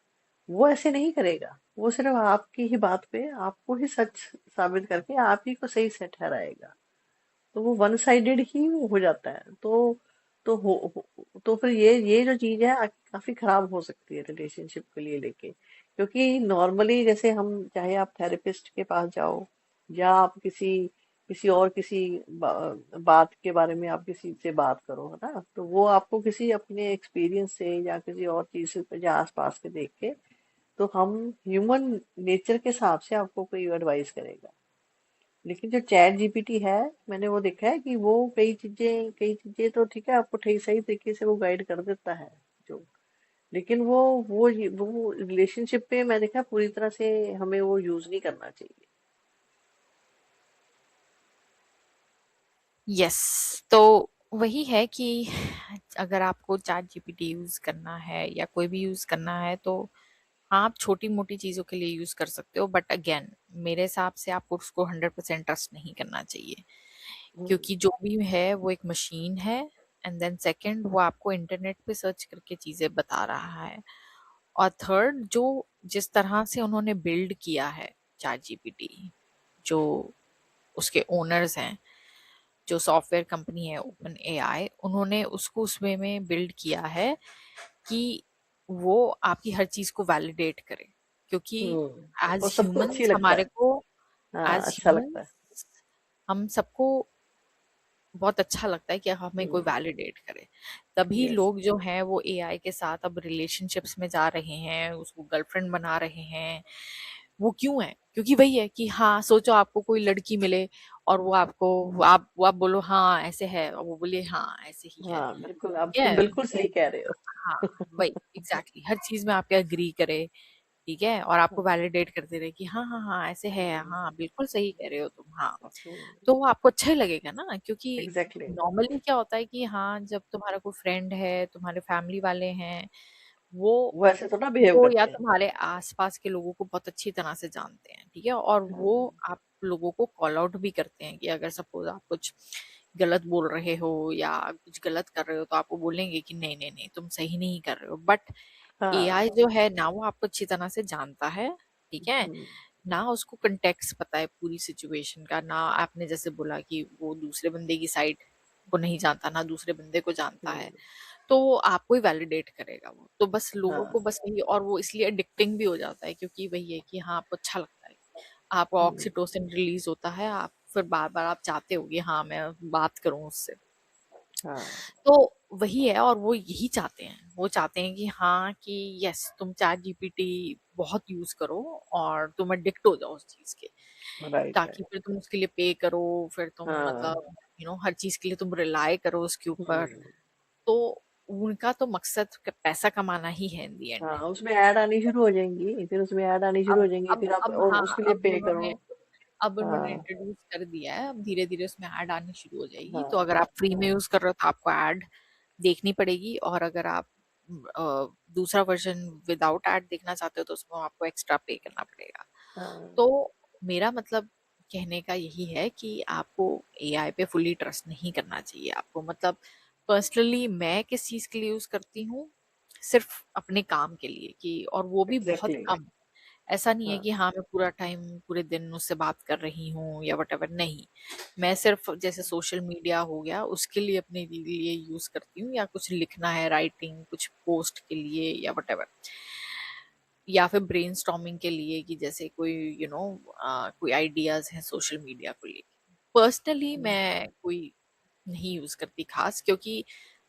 वो ऐसे नहीं करेगा, वो सिर्फ आपकी ही बात पे आपको ही सच साबित करके आप ही को सही से ठहराएगा। तो वो वन साइडेड ही वो हो जाता है। तो तो फिर ये जो चीज है काफी खराब हो सकती है रिलेशनशिप के लिए लेके, क्योंकि नॉर्मली जैसे हम, चाहे आप थेरेपिस्ट के पास जाओ या आप किसी किसी और किसी बात के बारे में आप किसी से बात करो, है ना, तो वो आपको किसी अपने एक्सपीरियंस से या किसी और चीज से या आसपास के देख के, तो हम ह्यूमन नेचर के हिसाब से आपको कोई एडवाइस करेगा। लेकिन जो चैट जीपीटी है, मैंने वो देखा है कि वो कई चीजें तो ठीक है, आपको ठीक सही तरीके से वो गाइड कर देता है जो, लेकिन वो रिलेशनशिप पे मैं देखा पूरी तरह से हमें वो यूज नहीं करना चाहिए। यस। तो वही है कि अगर आपको चैट जीपीटी यूज करना है या कोई भी यूज करना है तो हाँ, आप छोटी मोटी चीजों के लिए यूज कर सकते हो, बट अगेन मेरे हिसाब से आपको उसको 100% ट्रस्ट नहीं करना चाहिए, हम्म। क्योंकि जो भी है वो एक मशीन है। एंड देन सेकंड, वो आपको इंटरनेट पे सर्च करके चीजें बता रहा है। और थर्ड, जो जिस तरह से उन्होंने बिल्ड किया है चैट जीपीटी, जो उसके ओनर्स हैं, जो सॉफ्टवेयर कंपनी है ओपन एआई, उन्होंने उसको उस वे में बिल्ड किया है कि वो आपकी हर चीज को वैलिडेट करे। क्योंकि और एज सबको अच्छी ह्यूमंस लगता हमारे है। को, हाँ, एज अच्छा लगता है। ह्यूमंस हम सबको बहुत अच्छा लगता है कि हमें कोई हम्म। वैलिडेट करे। तभी यस। लोग जो हैं वो एआई के साथ अब रिलेशनशिप्स में जा रहे हैं, उसको गर्लफ्रेंड बना रहे हैं। वो क्यों है? क्योंकि वही है कि हाँ, सोचो आपको कोई लड़की मिले और वो आपको, आप बोलो हाँ ऐसे है, और वो बोले हाँ ऐसे ही है। हाँ, बिल्कुल, अब ठीक तुम है। बिल्कुल सही कह रहे हाँ, हो। वही एग्जैक्टली हर चीज में आपके अग्री करे। ठीक है, और आपको हाँ। वैलिडेट करते रहे कि हाँ हाँ हाँ ऐसे है, हम्म। हाँ बिल्कुल सही कह रहे हो तुम, हाँ। हम्म। तो वो आपको अच्छा ही लगेगा ना, क्योंकि एग्जैक्टली। नॉर्मली क्या होता है कि हाँ, जब तुम्हारा कोई फ्रेंड है, तुम्हारे फैमिली वाले हैं, वो वो ऐसे थोड़ा बिहेव को या करते हैं। तुम्हारे आसपास के लोगों को बहुत अच्छी तरह से जानते हैं, ठीक है, और वो हम्म। आप लोगों को कॉल आउट भी करते हैं कि अगर सपोज आप कुछ गलत बोल रहे हो या कुछ गलत कर रहे हो तो आपको बोलेंगे कि नहीं नहीं नहीं, तुम सही नहीं कर रहे हो। बट हाँ। एआई जो है ना, वो आपको अच्छी तरह से जानता है। ठीक है हम्म। ना, उसको कंटेक्स्ट पता है पूरी सिचुएशन का ना। आपने जैसे बोला कि वो दूसरे बंदे की साइड को नहीं जानता, ना दूसरे बंदे को जानता है, हम्म। तो वो आपको ही वैलिडेट करेगा। वो तो बस लोगों को हाँ। बस वही, और वो इसलिए एडिक्टिंग भी हो जाता है क्योंकि वही है कि हाँ, आपको अच्छा लगता है, आपको हम्म। ऑक्सीटोसिन रिलीज होता है, आप फिर बार बार आप चाहते हो कि हाँ मैं बात करूं उससे। हाँ। तो वही है, और वो यही चाहते हैं, वो चाहते हैं कि हाँ, कि यस तुम चैट जीपीटी बहुत यूज करो और तुम एडिक्ट हो जाओ उस चीज के, राइट, ताकि राइट। फिर तुम उसके लिए पे करो, फिर तुम हाँ। मतलब हर चीज के लिए तुम रिलाय करो उसके ऊपर। हम्म। तो उनका तो मकसद पैसा कमाना ही है इन दी एंड। हाँ, उसमें ऐड आनी शुरू हो जाएंगी, फिर उसमें ऐड आनी शुरू अब हो जाएंगी, फिर आप अब और हाँ, उसके लिए पे करो। अब उन्होंने हाँ। इंट्रोड्यूस कर दिया है, अब धीरे धीरे उसमें ऐड आनी शुरू हो जाएगी। तो हाँ। अगर आप फ्री में यूज कर रहे हो तो आपको ऐड देखनी पड़ेगी, और अगर आप दूसरा वर्जन विदाउट ऐड देखना चाहते हो तो उसमें आपको एक्स्ट्रा पे करना पड़ेगा। हाँ। तो मेरा मतलब कहने का यही है कि आपको एआई पे फुली ट्रस्ट नहीं करना चाहिए। आपको मतलब पर्सनली मैं किस चीज के लिए यूज करती हूँ, सिर्फ अपने काम के लिए, कि और वो भी बहुत एग्जैक्टली। कम। ऐसा नहीं है हाँ। कि हाँ मैं पूरा टाइम पूरे दिन उससे बात कर रही हूँ या वटेवर, नहीं। मैं सिर्फ जैसे सोशल मीडिया हो गया उसके लिए अपने लिए यूज करती हूँ, या कुछ लिखना है, राइटिंग कुछ पोस्ट के लिए या वटेवर, या फिर ब्रेनस्टॉर्मिंग के लिए कि जैसे कोई कोई आइडियाज हैं सोशल मीडिया को लेके। पर्सनली मैं कोई नहीं यूज करती खास, क्योंकि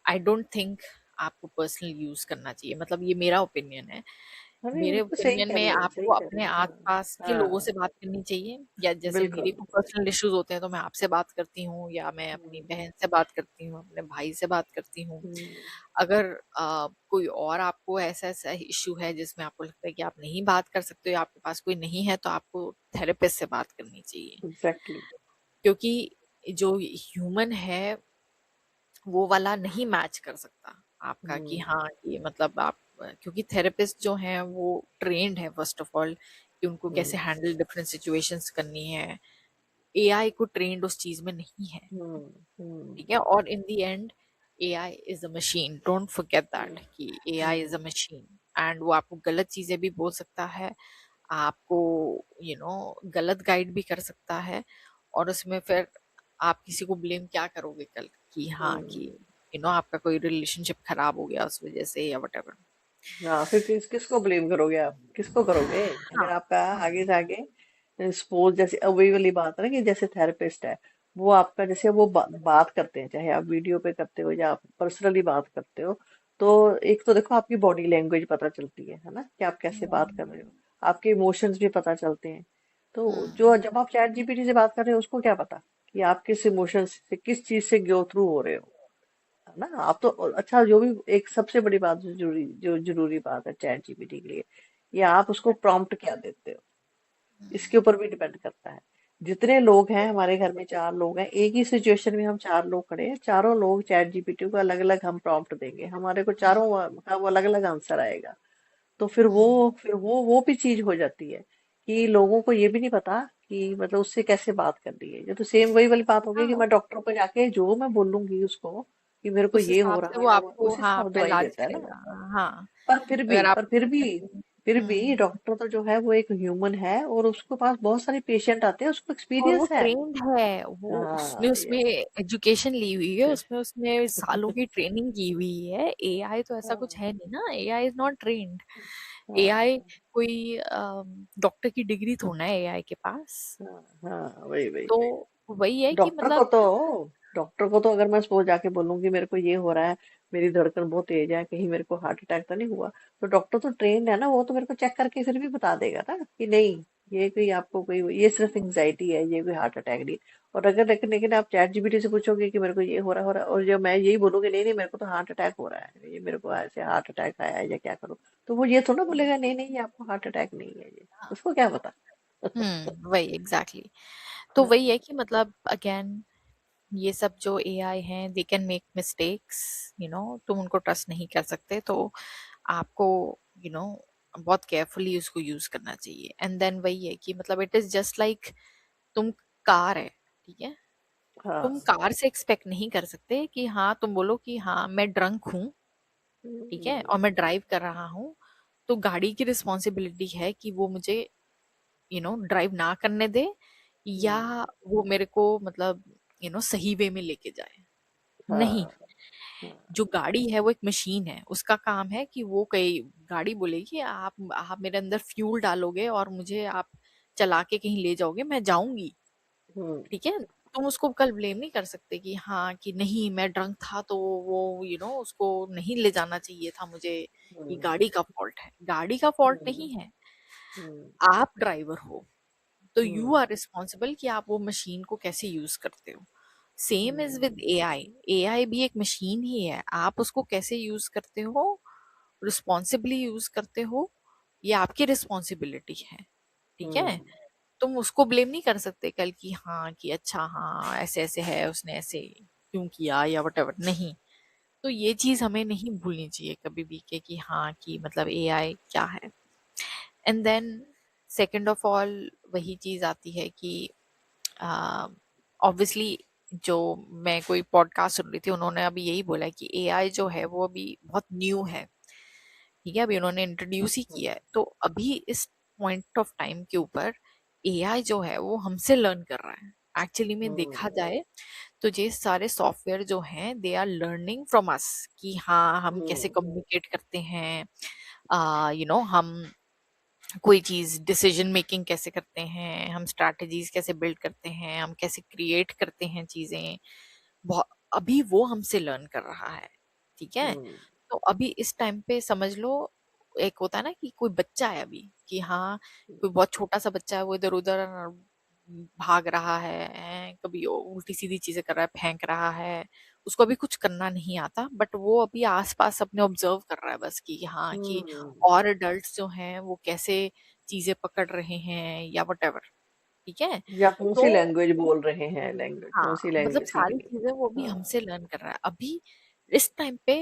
आई डोंट थिंक आपको पर्सनल यूज करना चाहिए, मतलब ये मेरा ओपिनियन है। अरे मेरे बिल्कुल सही ओपिनियन कह में रही हो, सही आपको कह रही अपने हो। आसपास हाँ। के लोगों से हाँ। बात करनी चाहिए, या जैसे मेरे बिल्कुल। को पर्सनल इश्यूज होते हैं तो मैं आपसे बात करती हूँ, या मैं अपनी हम्म। बहन से बात करती हूँ, अपने भाई से बात करती हूँ। हम्म। अगर कोई और आपको ऐसा ऐसा इशू है जिसमें आपको लगता है कि आप नहीं बात कर सकते हो या आपके पास कोई नहीं है, तो आपको थेरेपिस्ट से बात करनी चाहिए। एग्जैक्टली। क्योंकि जो ह्यूमन है वो वाला नहीं मैच कर सकता आपका, कि हम्म। हाँ कि मतलब आप, क्योंकि थेरेपिस्ट जो हैं वो ट्रेंड है फर्स्ट ऑफ ऑल कि उनको कैसे हम्म। हैंडल डिफरेंट सिचुएशंस करनी है। एआई को ट्रेंड उस चीज में नहीं है। हम्म। हम्म। ठीक है, और in the end AI is a machine, don't forget that hmm. कि AI is hmm. A machine. And वो आपको गलत चीजें भी बोल सकता है, आपको गलत गाइड भी कर सकता है। और उसमें फिर आप किसी को ब्लेम क्या करोगे कल, कि हाँ कि हम्म। आपका कोई रिलेशनशिप खराब हो गया उस वजह से या वट एवर। हाँ, फिर किसको ब्लेम करोगे आप, किसको करोगे? हाँ। अगर आपका हाँ। आगे जाके सपोज, जैसे अब वही वाली बात है ना कि जैसे थेरेपिस्ट है, वो आपका जैसे वो बात करते हैं, चाहे आप वीडियो पे करते हो या आप पर्सनली बात करते हो, तो एक तो देखो आपकी बॉडी लैंग्वेज पता चलती है ना, कि आप कैसे बात कर रहे हो, आपके इमोशंस भी पता चलते हैं। तो जो जब आप चैट जीपीटी से बात कर रहे हो, उसको क्या पता कि आप किस इमोशंस से, किस चीज से गो थ्रू हो रहे हो, है ना? आप तो अच्छा, जो भी एक सबसे बड़ी बात, जो जरूरी बात है चैट जीपीटी के लिए, ये आप उसको प्रॉम्प्ट क्या देते हो, इसके ऊपर भी डिपेंड करता है। जितने लोग हैं हमारे घर में, 4 लोग हैं, एक ही सिचुएशन में हम 4 लोग खड़े हैं, चारों लोग चैट जीपीटी को अलग अलग हम प्रॉम्प्ट देंगे, हमारे को चारों का वो अलग अलग आंसर आएगा। तो फिर वो भी चीज हो जाती है कि लोगों को ये भी नहीं पता कि मतलब उससे कैसे बात करनी है। ये तो सेम वही वाली बात होगी कि हाँ, मैं डॉक्टर को जाके जो मैं बोलूंगी उसको कि मेरे को उस ये हिसाब हो से रहा वो है, वो आपको उस हाँ हिसाब आपका दवाई इलाज देता है ना। करेगा। हाँ। पर फिर भी अगर आप पर फिर भी फिर भी हम्म डॉक्टर तो जो है वो एक ह्यूमन है, और उसके पास बहुत सारे पेशेंट आते हैं, उसको और वो एक्सपीरियंस है। ट्रेंड है, वो उसने हाँ, उसमें यस। एजुकेशन ली हुई है, उसमें उसने सालों की ट्रेनिंग की हुई है। एआई तो ऐसा कुछ हाँ, है नहीं ना, AI is not trend. AI हाँ, कोई डॉक्टर की डिग्री थोड़ा है एआई के पास। हाँ, हाँ, वही वही तो वही। वही है कि डॉक्टर को मतलब तो डॉक्टर को तो अगर मैं सपोज जाके बोलूंगी मेरे को ये हो रहा है, मेरी धड़कन बहुत तेज है, कहीं मेरे को हार्ट अटैक तो नहीं हुआ, तो डॉक्टर तो ट्रेंड है ना, वो तो मेरे को चेक करके फिर भी बता देगा ना कि नहीं, ये कोई आपको कोई, ये सिर्फ एंजाइटी है, ये कोई हार्ट अटैक नहीं। और अगर लेकिन आप चैट जीपीटी से पूछोगे कि मेरे को ये हो रहा है, और जब मैं यही बोलूंगी नहीं नहीं मेरे को तो हार्ट अटैक हो रहा है, ये मेरे को ऐसे हार्ट अटैक आया है या क्या करूं, तो वो ये थोड़ा बोलेगा नहीं नहीं ये आपको हार्ट अटैक नहीं है, ये उसको क्या पता। वही एग्जैक्टली exactly. तो वही है कि मतलब अगेन ये सब जो एआई हैं दे कैन मेक मिस्टेक्स। तुम उनको ट्रस्ट नहीं कर सकते, तो आपको यू नो बहुत केयरफुली उसको यूज करना चाहिए। एंड देन वही है कि मतलब इट इज जस्ट लाइक तुम कार है, ठीक है? तुम हाँ। कार से एक्सपेक्ट नहीं कर सकते कि हाँ तुम बोलो कि हाँ मैं ड्रंक हूँ, ठीक है, हम्म, और मैं ड्राइव कर रहा हूँ, तो गाड़ी की रिस्पॉन्सिबिलिटी है कि वो मुझे ड्राइव ना करने दे, या हम्म, वो मेरे को मतलब सही वे में लेके जाए। नहीं, हाँ, हाँ, जो गाड़ी है वो एक मशीन है, उसका काम है कि वो कई गाड़ी बोलेगी आप मेरे अंदर फ्यूल डालोगे और मुझे आप चला के कहीं ले जाओगे, मैं जाऊंगी, हम्म, ठीक है? तुम उसको कल ब्लेम नहीं कर सकते कि हाँ कि नहीं मैं ड्रंक था तो वो उसको नहीं ले जाना चाहिए था मुझे, ये हम्म, गाड़ी का फॉल्ट है। गाड़ी का फॉल्ट हम्म, नहीं है, हम्म, आप ड्राइवर हो, तो यू हम्म, आर रिस्पॉन्सिबल कि आप वो मशीन को कैसे यूज करते हो। Same is hmm, with AI, AI भी एक मशीन ही है, आप उसको कैसे यूज करते हो, रिस्पॉन्सिबली यूज करते हो, ये आपकी रिस्पॉन्सिबिलिटी है, ठीक है? हम्म, तुम उसको ब्लेम नहीं कर सकते कल की हाँ कि अच्छा हाँ ऐसे ऐसे है, उसने ऐसे क्यों किया या वट एवर, नहीं। तो ये चीज हमें नहीं भूलनी चाहिए कभी भी कि हाँ कि मतलब एआई क्या है। And then second of all वही चीज आती है कि ऑब्वियसली जो मैं कोई पॉडकास्ट सुन रही थी, उन्होंने अभी यही बोला कि एआई जो है वो अभी बहुत न्यू है, ठीक है, अभी उन्होंने इंट्रोड्यूस ही किया है, तो अभी इस पॉइंट ऑफ टाइम के ऊपर एआई जो है वो हमसे लर्न कर रहा है। एक्चुअली में देखा हम्म, जाए तो ये सारे सॉफ्टवेयर जो हैं they are learning from us कि हाँ हम कैसे हम्म, कम्युनिकेट करते हैं, हम कोई चीज डिसीजन मेकिंग कैसे करते हैं, हम स्ट्रैटेजीज कैसे बिल्ड करते हैं, हम कैसे क्रिएट करते हैं चीजें, बहुत अभी वो हमसे लर्न कर रहा है, ठीक है? हम्म, तो अभी इस टाइम पे समझ लो, एक होता है ना कि कोई बच्चा है अभी, कि हाँ कोई बहुत छोटा सा बच्चा है, वो इधर उधर भाग रहा है, कभी उल्टी सीधी चीजें कर रहा है, फेंक रहा है, उसको अभी कुछ करना नहीं आता, बट वो अभी आसपास अपने ऑब्जर्व कर रहा है बस कि हाँ कि हम्म, और अडल्ट्स जो हैं वो कैसे चीजें पकड़ रहे हैं या वट एवर, ठीक है? या कौन सी तो लैंग्वेज बोल रहे हैं, लैंग्वेज कौन सी हाँ मतलब लैंग्वेज सीख सारी ली। चीजें वो भी हाँ, हमसे लर्न कर रहा है अभी इस टाइम पे।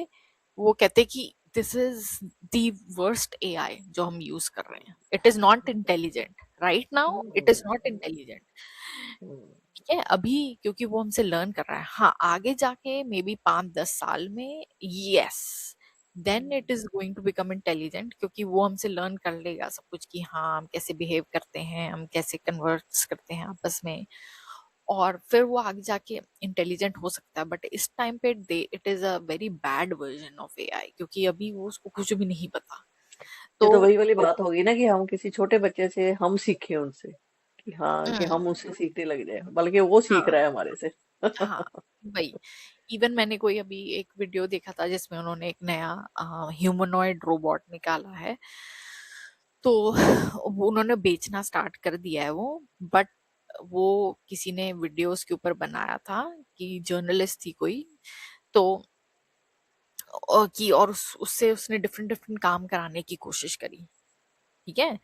वो कहते कि this is the worst AI जो हम यूज कर रहे हैं, it is not intelligent, right now it is hmm, not intelligent, hmm, ठीक है? अभी क्योंकि वो हमसे लर्न कर रहा है, हाँ आगे जाके मे बी 5-10 साल में, yes, then it is going to become intelligent, क्योंकि वो हमसे लर्न कर लेगा सब कुछ कि हाँ हम कैसे बिहेव करते हैं, हम कैसे कन्वर्ट्स करते हैं आपस में, और फिर वो आगे जाके इंटेलिजेंट हो सकता है, बट इस टाइम पे they it is a very bad version of AI, क्योंकि अभी वो उसको कुछ भी नहीं पता। ये तो तो वही वाली बात होगी ना कि हम किसी छोटे बच्चे से हम सीखे उनसे, कि हाँ कि हम्म, हम उससे सीखने लग जाए, बल्कि वो सीख हाँ रहा है हमारे से। हाँ वही। इवन मैंने कोई अभी एक वीडियो देखा था जिसमें उन्होंने एक नया ह्यूमनॉइड रोबोट निकाला है। तो वो उन्होंने बेचना स्टार्ट कर दिया है वो। बट वो किसी ने वीडियोस के ऊपर बनाया था, कि जर्नलिस्ट थी कोई, तो और उससे उसने डिफरेंट डिफरेंट काम कराने की कोशिश करी। ठीक है।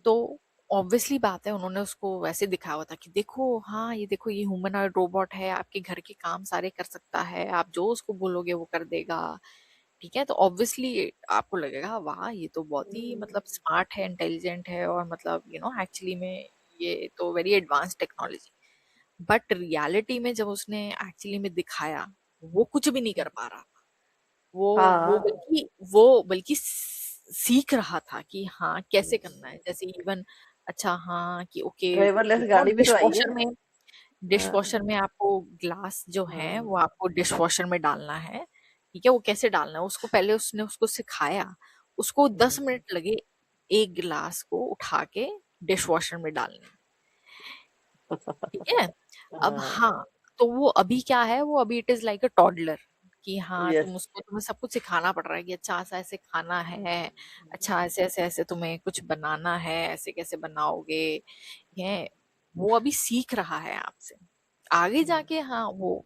तो ऑब्वियसली बात है, उन्होंने उसको वैसे दिखाया हुआ था कि देखो, हाँ ये देखो, ये ह्यूमनॉइड रोबोट है, आपके घर के काम सारे कर सकता है, आप जो उसको बोलोगे वो कर देगा। ठीक है। तो ऑब्वियसली आपको लगेगा वाह, ये तो बहुत ही मतलब स्मार्ट है, इंटेलिजेंट है, और मतलब एक्चुअली में ये तो very advance technology. But reality में जब उसने एक्चुअली में दिखाया, वो कुछ भी नहीं कर पा रहा। वो वो हाँ, बल्कि वो बल्कि सीख रहा था कि हाँ कैसे करना है, जैसे इवन अच्छा हाँ कि ओके, ड्राइवरलेस गाड़ी भी तो डिश आई है। वॉशर में, हाँ। आपको ग्लास जो है वो हाँ। आपको डिश वॉशर में डालना है। ठीक है। वो कैसे डालना है उसको पहले उसने उसको सिखाया। उसको 10 मिनट लगे एक गिलास को उठा के डिश वॉशर में डालने। ठीक है। अब हाँ। हाँ, तो वो अभी क्या है, वो अभी it is like a toddler, कि हाँ यस। तुम्हें सब कुछ सिखाना पड़ रहा है, कि अच्छा ऐसा ऐसे खाना है, अच्छा ऐसे ऐसे ऐसे तुम्हें कुछ बनाना है, ऐसे कैसे बनाओगे। ये वो अभी सीख रहा है आपसे। आगे जाके हाँ वो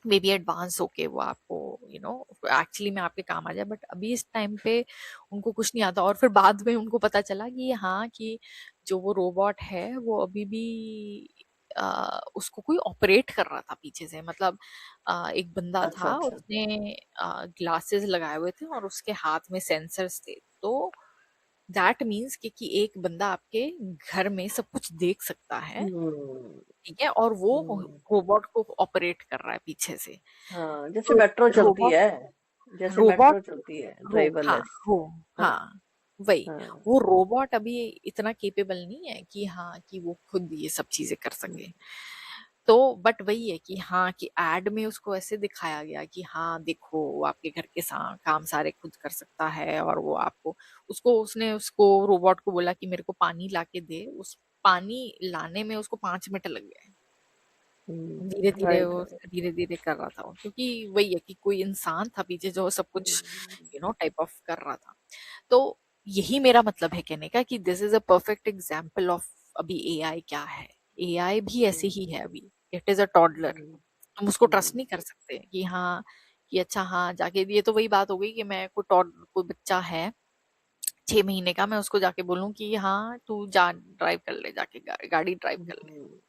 मे बी एडवांस होके वो आपको एक्चुअली में आपके काम आ जाए, बट अभी इस टाइम पे उनको कुछ नहीं आता। और फिर बाद में उनको पता चला कि हाँ कि जो वो रोबोट है वो अभी भी उसको कोई ऑपरेट कर रहा था पीछे से, मतलब एक बंदा अच्छा, था, अच्छा। उसने ग्लासेस लगाए हुए थे और उसके हाथ में सेंसर्स थे। तो दैट मीन्स कि एक बंदा आपके घर में सब कुछ देख सकता है। हम्म। ठीक है। और वो हम्म। रोबोट को ऑपरेट कर रहा है पीछे से। हाँ, जैसे तो मेट्रो चलती रोबोट है, जैसे रोबोट मेट्रो चलती है हाँ ड्राइवरलेस। रो हाँ। हाँ वही। हाँ। वो रोबोट अभी इतना केपेबल नहीं है कि हाँ कि वो खुद ये सब चीजें कर हम्म। सके। तो बट वही है कि हाँ कि एड में उसको ऐसे दिखाया गया कि हाँ देखो, वो आपके घर के काम सारे खुद कर सकता है, और वो आपको उसने उसको रोबोट को बोला कि मेरे को पानी ला के दे। उस पानी लाने में उसको 5 मिनट लग गए। धीरे धीरे राइट, वो राइट। धीरे धीरे कर रहा था वो, क्योंकि वही है कि कोई इंसान था पीछे जो सब कुछ टाइप ऑफ कर रहा था। तो यही मेरा मतलब है कहने का, कि this is a perfect example of अभी एआई क्या है। एआई भी ऐसे ही है अभी, इट इज अ टॉडलर। तुम उसको ट्रस्ट नहीं कर सकते कि हाँ कि अच्छा हाँ जाके, ये तो वही बात हो गई कि मैं कोई बच्चा है 6 महीने का, मैं उसको जाके बोलूं कि हाँ तू जा ड्राइव कर ले, जाके गाड़ी ड्राइव कर ले।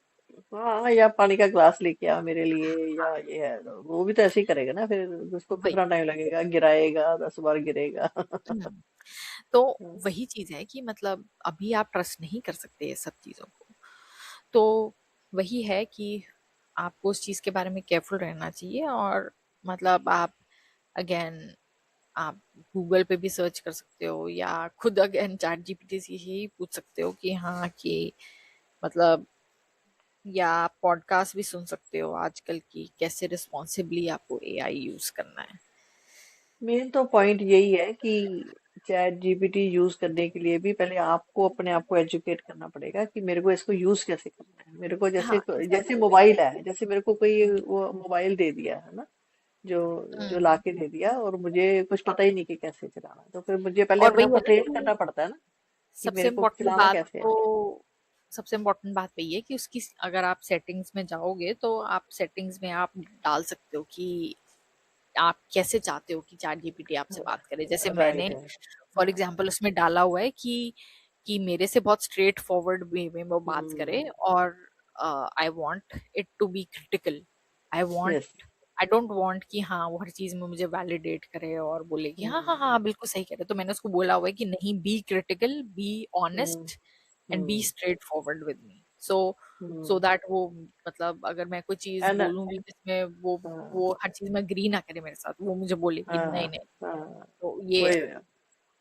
हाँ, या पानी का ग्लास लेके आ मेरे लिए, या ये है तो वो भी तो ऐसे ही करेगा ना, फिर उसको वही। कितना टाइम लगेगा, गिराएगा, 10 बार गिरेगा। हम्म। तो वही चीज है कि मतलब अभी आप ट्रस्ट नहीं कर सकते ये सब चीजों को। तो वही है कि आपको उस चीज के बारे में केयरफुल रहना चाहिए। और मतलब आप अगेन आप गूगल पे भी सर्च कर सकते हो, या खुद अगेन चैट जीपीटी से ही पूछ सकते हो कि हाँ कि मतलब, या आप पॉडकास्ट भी सुन सकते हो आजकल की कैसे रिस्पॉन्सिबली आपको एआई यूज करना है। मेन तो पॉइंट यही है कि चैट जीपीटी यूज करने के लिए भी पहले आपको अपने आप को एजुकेट करना पड़ेगा कि मेरे को इसको यूज कैसे करना है। मेरे को जैसे हाँ जैसे एग्जैक्टली वही। मोबाइल है, जैसे मेरे को कोई वो मोबाइल दे दिया है ना, जो जो हम्म। लाके दे दिया, और मुझे कुछ पता ही नहीं कि कैसे चलाना, तो फिर मुझे पहले और अपने वही आप को है ना ट्रेन कि करना पड़ता है ना, कि सबसे मेरे को इम्पोर्टेंट चलाना बात कैसे है। तो सबसे इम्पोर्टेंट बात वही है कि उसकी अगर आप सेटिंग्स में जाओगे तो आप सेटिंग्स में आप डाल सकते हो कि आप कैसे चाहते हो कि चैट जीपीटी आपसे बात करे। जैसे मैंने राइट है। फॉर हाँ। एग्जांपल उसमें डाला हुआ है कि मेरे से बहुत स्ट्रेट फॉरवर्ड वे में वो बात करे, हम्म। और I want it to be critical. I want yes. I don't want कि हाँ वो हर चीज में मुझे वैलिडेट करे और बोले कि हाँ हाँ हाँ बिल्कुल सही कह रहे हो। तो मैंने उसको बोला हुआ है कि नहीं, be critical, be hmm. Honest, and be hmm. Straightforward with me. So hmm. That वो मतलब अगर मैं कोई चीज एंड बोलूंगी जिसमें वो हाँ। हर चीज में अग्री ना करे मेरे साथ, वो मुझे बोले कि नहीं हाँ। नहीं। हाँ। तो ये वही, है।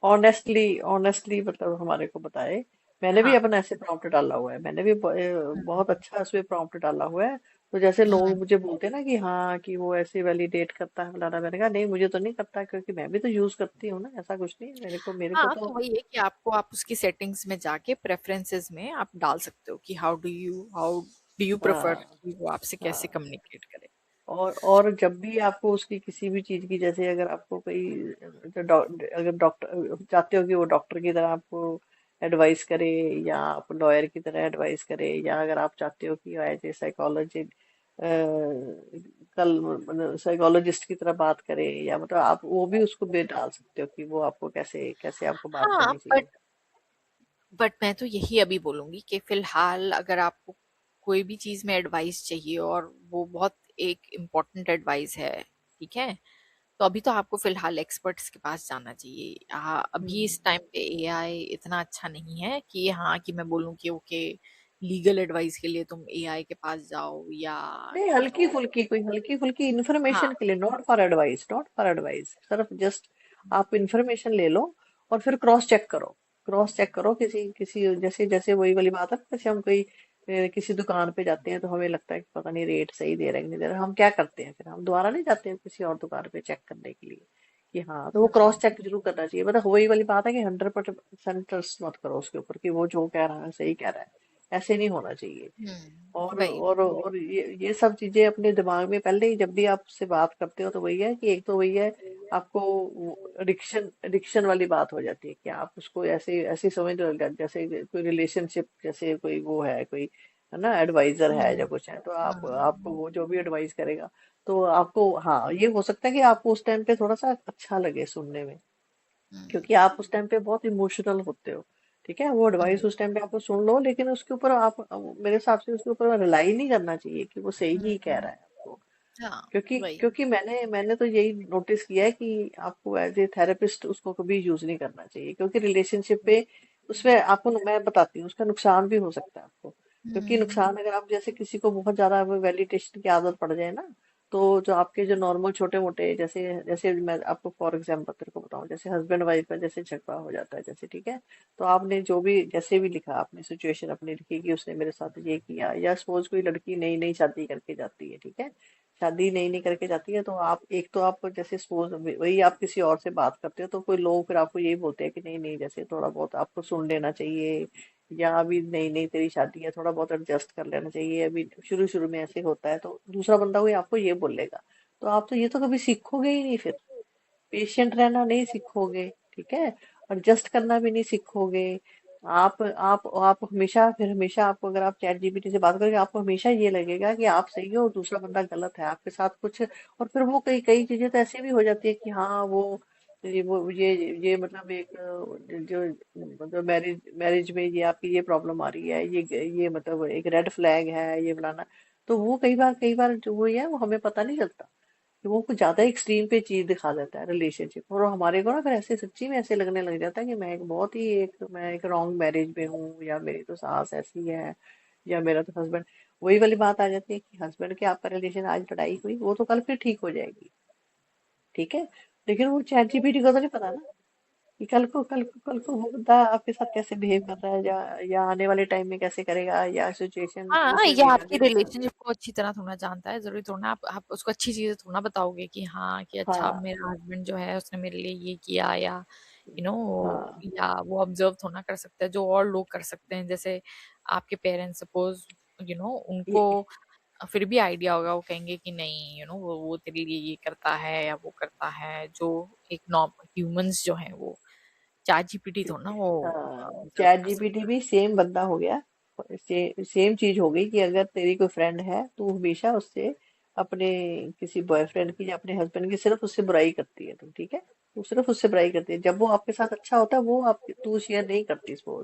ऑनेस्टली ऑनेस्टली मतलब हमारे को बताए मैंने भी हाँ। अपना ऐसे प्रॉम्प्ट डाला हुआ है, मैंने भी हम्म। बहुत अच्छा उसमें प्रॉम्प्ट डाला हुआ है। तो जैसे लोग हम्म। मुझे बोलते हैं ना कि हाँ कि वो ऐसे वैलिडेट करता है फलाना, मैंने कहा नहीं मुझे तो नहीं करता, क्योंकि मैं भी तो यूज करती हूँ ना, ऐसा कुछ नहीं है मेरे को हाँ, तो। तो वही है कि आपको आप उसकी सेटिंग्स में जाके प्रेफरेंसेस में आप डाल सकते हो कि हाउ डू यू प्रेफर हाँ कि वो आपसे कैसे हाँ। कम्युनिकेट करे। और जब भी आपको उसकी किसी भी चीज की, जैसे अगर आपको कोई अगर डॉक्टर चाहते हो कि वो डॉक्टर की तरह आपको एडवाइस करे, या आप लॉयर की तरह एडवाइस करे, या अगर आप चाहते हो कि एज ए साइकोलॉजी कल साइकोलॉजिस्ट की तरह बात करे, या मतलब आप वो भी उसको भी डाल सकते हो कि वो आपको कैसे कैसे आपको बात हाँ, करनी बट चाहिए। मैं तो यही अभी बोलूंगी कि फिलहाल अगर आपको कोई भी चीज में एडवाइस चाहिए और वो बहुत एक इम्पोर्टेंट एडवाइस है, ठीक है, तो अभी तो आपको फिलहाल एक्सपर्ट्स के पास जाना चाहिए। अभी हम्म। इस टाइम पे एआई इतना अच्छा नहीं है कि हाँ कि मैं बोलूँ कि ओके लीगल एडवाइस के लिए तुम एआई के पास जाओ या नहीं, यू हल्की नो फुल्की कोई हल्की फुल्की इन्फॉर्मेशन हाँ। के लिए, not for advice, not for advice, सिर्फ जस्ट आप इन्फॉर्मेशन ले लो, और फिर क्रॉस चेक करो। क्रॉस चेक करो किसी किसी, जैसे जैसे वही वाली बात है ना, जैसे हम कोई किसी दुकान पे जाते हैं तो हमें लगता है कि पता नहीं रेट सही दे रहे हैं कि नहीं दे रहे, हम क्या करते हैं फिर, हम दोबारा नहीं जाते हैं किसी और दुकान पे चेक करने के लिए कि हाँ, तो वो क्रॉस हम्म। चेक जरूर करना चाहिए। मतलब वही वाली बात है कि 100% ट्रस्ट मत करो उसके ऊपर कि वो जो कह रहा है सही कह रहा है, ऐसे नहीं होना चाहिए। वही। और ये सब चीजें अपने दिमाग में पहले ही, जब भी आप उससे बात करते हो तो वही है कि एक तो वही है, आपको एडिक्शन एडिक्शन वाली बात हो जाती है कि आप उसको ऐसे ऐसे समझ लो जैसे कोई रिलेशनशिप, जैसे कोई वो है, कोई है ना एडवाइजर है या हम्म। कुछ है, तो आप आपको हम्म। वो जो भी एडवाइस करेगा, तो आपको हाँ ये हो सकता है कि आपको उस टाइम पे थोड़ा सा अच्छा लगे सुनने में, क्योंकि आप उस टाइम पे बहुत इमोशनल होते हो। ठीक है, वो एडवाइस हम्म। उस टाइम पे आपको सुन लो, लेकिन उसके ऊपर आप मेरे हिसाब से उसके ऊपर रिलाई नहीं करना चाहिए कि वो सही ही कह हम्म। रहा है आपको। हाँ, क्योंकि वही। क्योंकि मैंने तो यही नोटिस किया है कि आपको एज ए थेरेपिस्ट उसको कभी यूज नहीं करना चाहिए, क्योंकि रिलेशनशिप पे उसमें आपको मैं बताती हूँ उसका नुकसान भी हो सकता है आपको। क्योंकि हम्म। नुकसान, अगर आप जैसे किसी को बहुत ज्यादा वैलिडेशन की आदत पड़ जाए ना, तो जो आपके जो नॉर्मल छोटे मोटे, जैसे जैसे मैं आपको फॉर एग्जांपल तेरे को बताऊं, जैसे हस्बैंड वाइफ का जैसे झगड़ा हो जाता है, जैसे ठीक है, तो आपने जो भी जैसे भी लिखा, आपने सिचुएशन अपनी लिखी कि उसने मेरे साथ ये किया, या सपोज कोई लड़की नई नई शादी करके जाती है, ठीक है, शादी नई नई करके जाती है, तो आप एक तो आप जैसे सपोज वही आप किसी और से बात करते हो, तो कोई लोग फिर आपको यही बोलते हैं कि नहीं नहीं, जैसे थोड़ा बहुत आपको सुन लेना चाहिए, या अभी नई नई तेरी शादी है, थोड़ा बहुत एडजस्ट कर लेना चाहिए, अभी शुरू शुरू में ऐसे होता है, तो दूसरा बंदा कोई आपको ये बोलेगा, तो आप तो ये तो कभी सीखोगे ही नहीं फिर, पेशेंट रहना नहीं सीखोगे, ठीक है, एडजस्ट करना भी नहीं सीखोगे। आप हमेशा, फिर हमेशा आपको, अगर आप चैट जीपीटी से बात करोगे, आपको हमेशा ये लगेगा कि आप सही हो, दूसरा बंदा गलत है आपके साथ कुछ। और फिर वो कई कई चीजें तो ऐसी भी हो जाती है कि हाँ ये मतलब एक जो मतलब मैरिज में ये आपकी ये प्रॉब्लम आ रही है, ये मतलब एक रेड फ्लैग है ये फलाना। तो वो कई बार जो वो है वो हमें पता नहीं चलता कि वो कुछ ज्यादा एक्सट्रीम पे चीज दिखा देता है रिलेशनशिप, और हमारे को ना फिर ऐसे सच्ची में ऐसे लगने लग जाता है कि मैं एक रॉन्ग मैरिज में हूँ, या मेरी तो सास ऐसी है, या मेरा तो हस्बैंड। वही वाली बात आ जाती है कि हस्बैंड के आपका रिलेशन, आज लड़ाई हुई, वो तो कल फिर ठीक हो जाएगी, ठीक है, लेकिन वो चैट जीपीटी को तो नहीं पता ना कि कल को वो बंदा आपके साथ कैसे बिहेव कर रहा है, या आने वाले टाइम में कैसे करेगा, या सिचुएशन हाँ, उसमें ये बिगड़ आपकी जाएगी। रिलेशनशिप को अच्छी तरह थोड़ा जानता है, जरूरी थोड़ा ना आप उसको अच्छी चीजें थोड़ा बताओगे कि हाँ कि अच्छा हाँ मेरा हस्बैंड जो है उसने मेरे लिए ये किया, या हाँ। या वो ऑब्जर्व थोड़ा कर सकता है जो और लोग कर सकते हैं, जैसे आपके पेरेंट्स सपोज ये उनको फिर भी आइडिया होगा, वो कहेंगे कि नहीं वो तेरे लिए ये करता है या वो करता है, जो एक नॉर्मल ह्यूमंस जो है वो चैट जीपीटी थोड़ा ना वो हाँ, ऑब्जर्व चैट कर जीपीटी सकता है। भी सेम बंदा हो गया। सेम चीज हो गई कि अगर तेरी कोई फ्रेंड है, तू हमेशा उससे अपने किसी बॉयफ्रेंड की या अपने हस्बैंड की सिर्फ उससे बुराई करती है, तुम ठीक है, तू सिर्फ उससे बुराई करती है, जब वो आपके साथ अच्छा होता है वो आप तू शेयर नहीं करती इसको।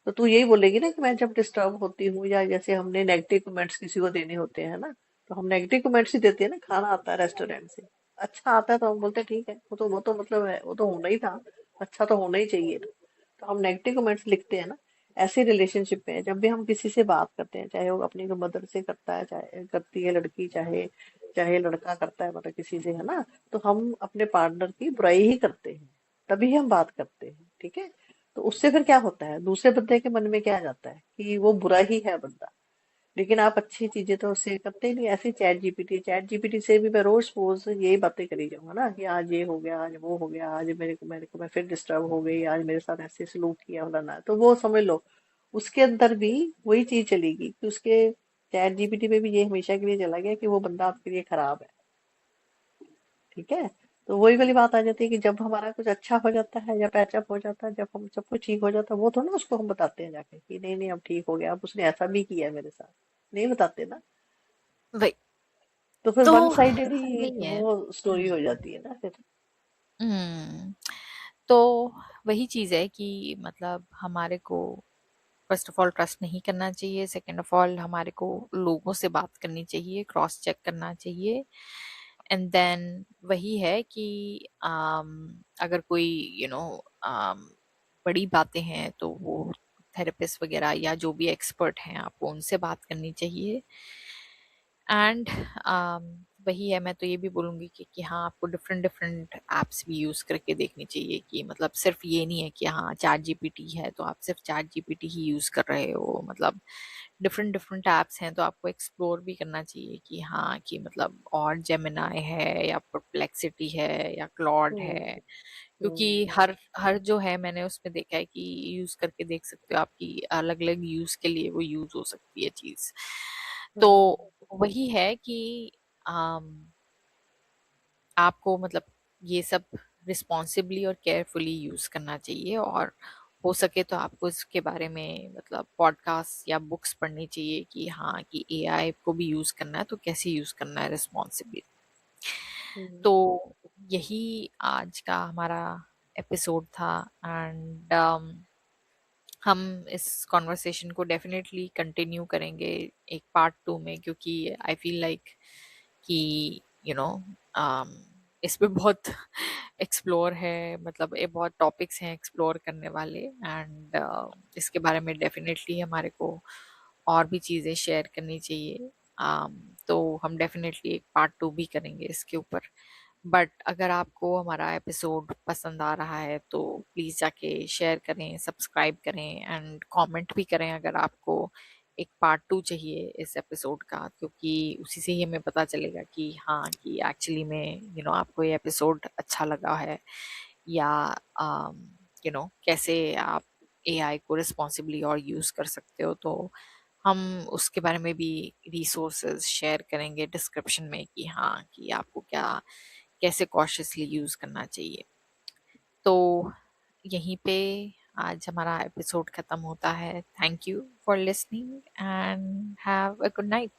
तो तू यही बोलेगी ना कि मैं जब डिस्टर्ब होती हूँ, या जैसे हमने नेगेटिव कमेंट्स किसी को देने होते हैं ना, तो हम नेगेटिव कमेंट्स ही देते हैं ना, खाना आता है रेस्टोरेंट से, अच्छा आता है तो हम बोलते हैं ठीक है, वो तो मतलब है, वो तो होना ही था, अच्छा तो होना ही चाहिए, तो हम नेगेटिव कमेंट्स लिखते हैं ना। ऐसे रिलेशनशिप में जब भी हम किसी से बात करते हैं, चाहे वो अपनी मदर से करता है, चाहे करती है लड़की, चाहे चाहे लड़का करता है, मतलब किसी से, है ना, तो हम अपने पार्टनर की बुराई ही करते हैं, तभी हम बात करते हैं, ठीक है। तो उससे फिर क्या होता है, दूसरे बंदे के मन में क्या आ जाता है कि वो बुरा ही है बंदा। लेकिन आप अच्छी चीजें तो उससे करते ही नहीं। ऐसी चैट जीपीटी से भी मैं रोज सपोज यही बातें करी जाऊंगा ना कि आज ये हो गया, आज वो हो गया, आज मेरे को मैं फिर डिस्टर्ब हो गई, आज मेरे साथ ऐसे सलूक किया फलाना, तो वो समझ लो उसके अंदर भी वही चीज चलेगी कि उसके चैट जीपीटी पे भी ये हमेशा के लिए चला गया कि वो बंदा आपके लिए खराब है। ठीक है। तो वही वाली बात आ जाती है कि जब हमारा कुछ अच्छा हो जाता है या पैचअप हो जाता है, जब हम सब कुछ ठीक हो जाता है, वो तो ना उसको हम बताते हैं जाके कि नहीं नहीं अब ठीक हो गया, अब उसने ऐसा भी किया है मेरे साथ। नहीं बताते ना। वही तो फिर तो वन साइडेड ही वही है। वो स्टोरी हो जाती है ना फिर। हम्म तो वही चीज है कि मतलब हमारे को फर्स्ट ऑफ ऑल ट्रस्ट नहीं करना चाहिए, सेकंड ऑफ ऑल हमारे को लोगों से बात करनी चाहिए, क्रॉस चेक करना चाहिए। एंड देन वही है कि अगर कोई यू नो बड़ी बातें हैं तो वो थेरेपिस्ट वगैरह या जो भी एक्सपर्ट हैं आपको उनसे बात करनी चाहिए। एंड वही है, मैं तो ये भी बोलूंगी कि हाँ आपको डिफरेंट डिफरेंट एप्स भी यूज करके देखनी चाहिए कि मतलब सिर्फ ये नहीं है कि हाँ चैट जीपीटी है तो आप सिर्फ चैट जीपीटी ही यूज कर रहे हो। मतलब डिफरेंट डिफरेंट एप्स हैं तो आपको एक्सप्लोर भी करना चाहिए कि हाँ कि मतलब और जेमिनाई है या परप्लेक्सिटी है या क्लॉड हम्म। है। क्योंकि हम्म। हर हर जो है मैंने उसमें देखा है कि यूज करके देख सकते हो आपकी अलग अलग यूज के लिए वो यूज हो सकती है चीज। तो हम्म। वही है कि अम, आपको मतलब ये सब रिस्पॉन्सिबली और केयरफुली यूज करना चाहिए। और हो सके तो आपको इसके बारे में मतलब पॉडकास्ट या बुक्स पढ़नी चाहिए कि हाँ कि एआई को भी यूज करना है तो कैसे यूज करना है रिस्पॉन्सिबली। हम्म। तो यही आज का हमारा एपिसोड था। एंड हम इस कॉन्वर्सेशन को डेफिनेटली कंटिन्यू करेंगे एक पार्ट टू में, क्योंकि आई फील लाइक कि यू नो इस पे बहुत एक्सप्लोर है, मतलब ये बहुत टॉपिक्स हैं एक्सप्लोर करने वाले। एंड इसके बारे में डेफिनेटली हमारे को और भी चीज़ें शेयर करनी चाहिए। तो हम डेफिनेटली एक पार्ट टू भी करेंगे इसके ऊपर। बट अगर आपको हमारा एपिसोड पसंद आ रहा है तो प्लीज़ जाके शेयर करें, सब्सक्राइब करें एंड कमेंट भी करें अगर आपको एक पार्ट टू चाहिए इस एपिसोड का, क्योंकि उसी से ही हमें पता चलेगा कि हाँ कि एक्चुअली में आपको ये एपिसोड अच्छा लगा है या कैसे आप एआई को रिस्पॉन्सिबली और यूज़ कर सकते हो। तो हम उसके बारे में भी रिसोर्सेज शेयर करेंगे डिस्क्रिप्शन में कि हाँ कि आपको क्या कैसे कॉशियसली यूज करना चाहिए। तो यहीं पे आज हमारा एपिसोड खत्म होता है। Thank you for listening and have a good night.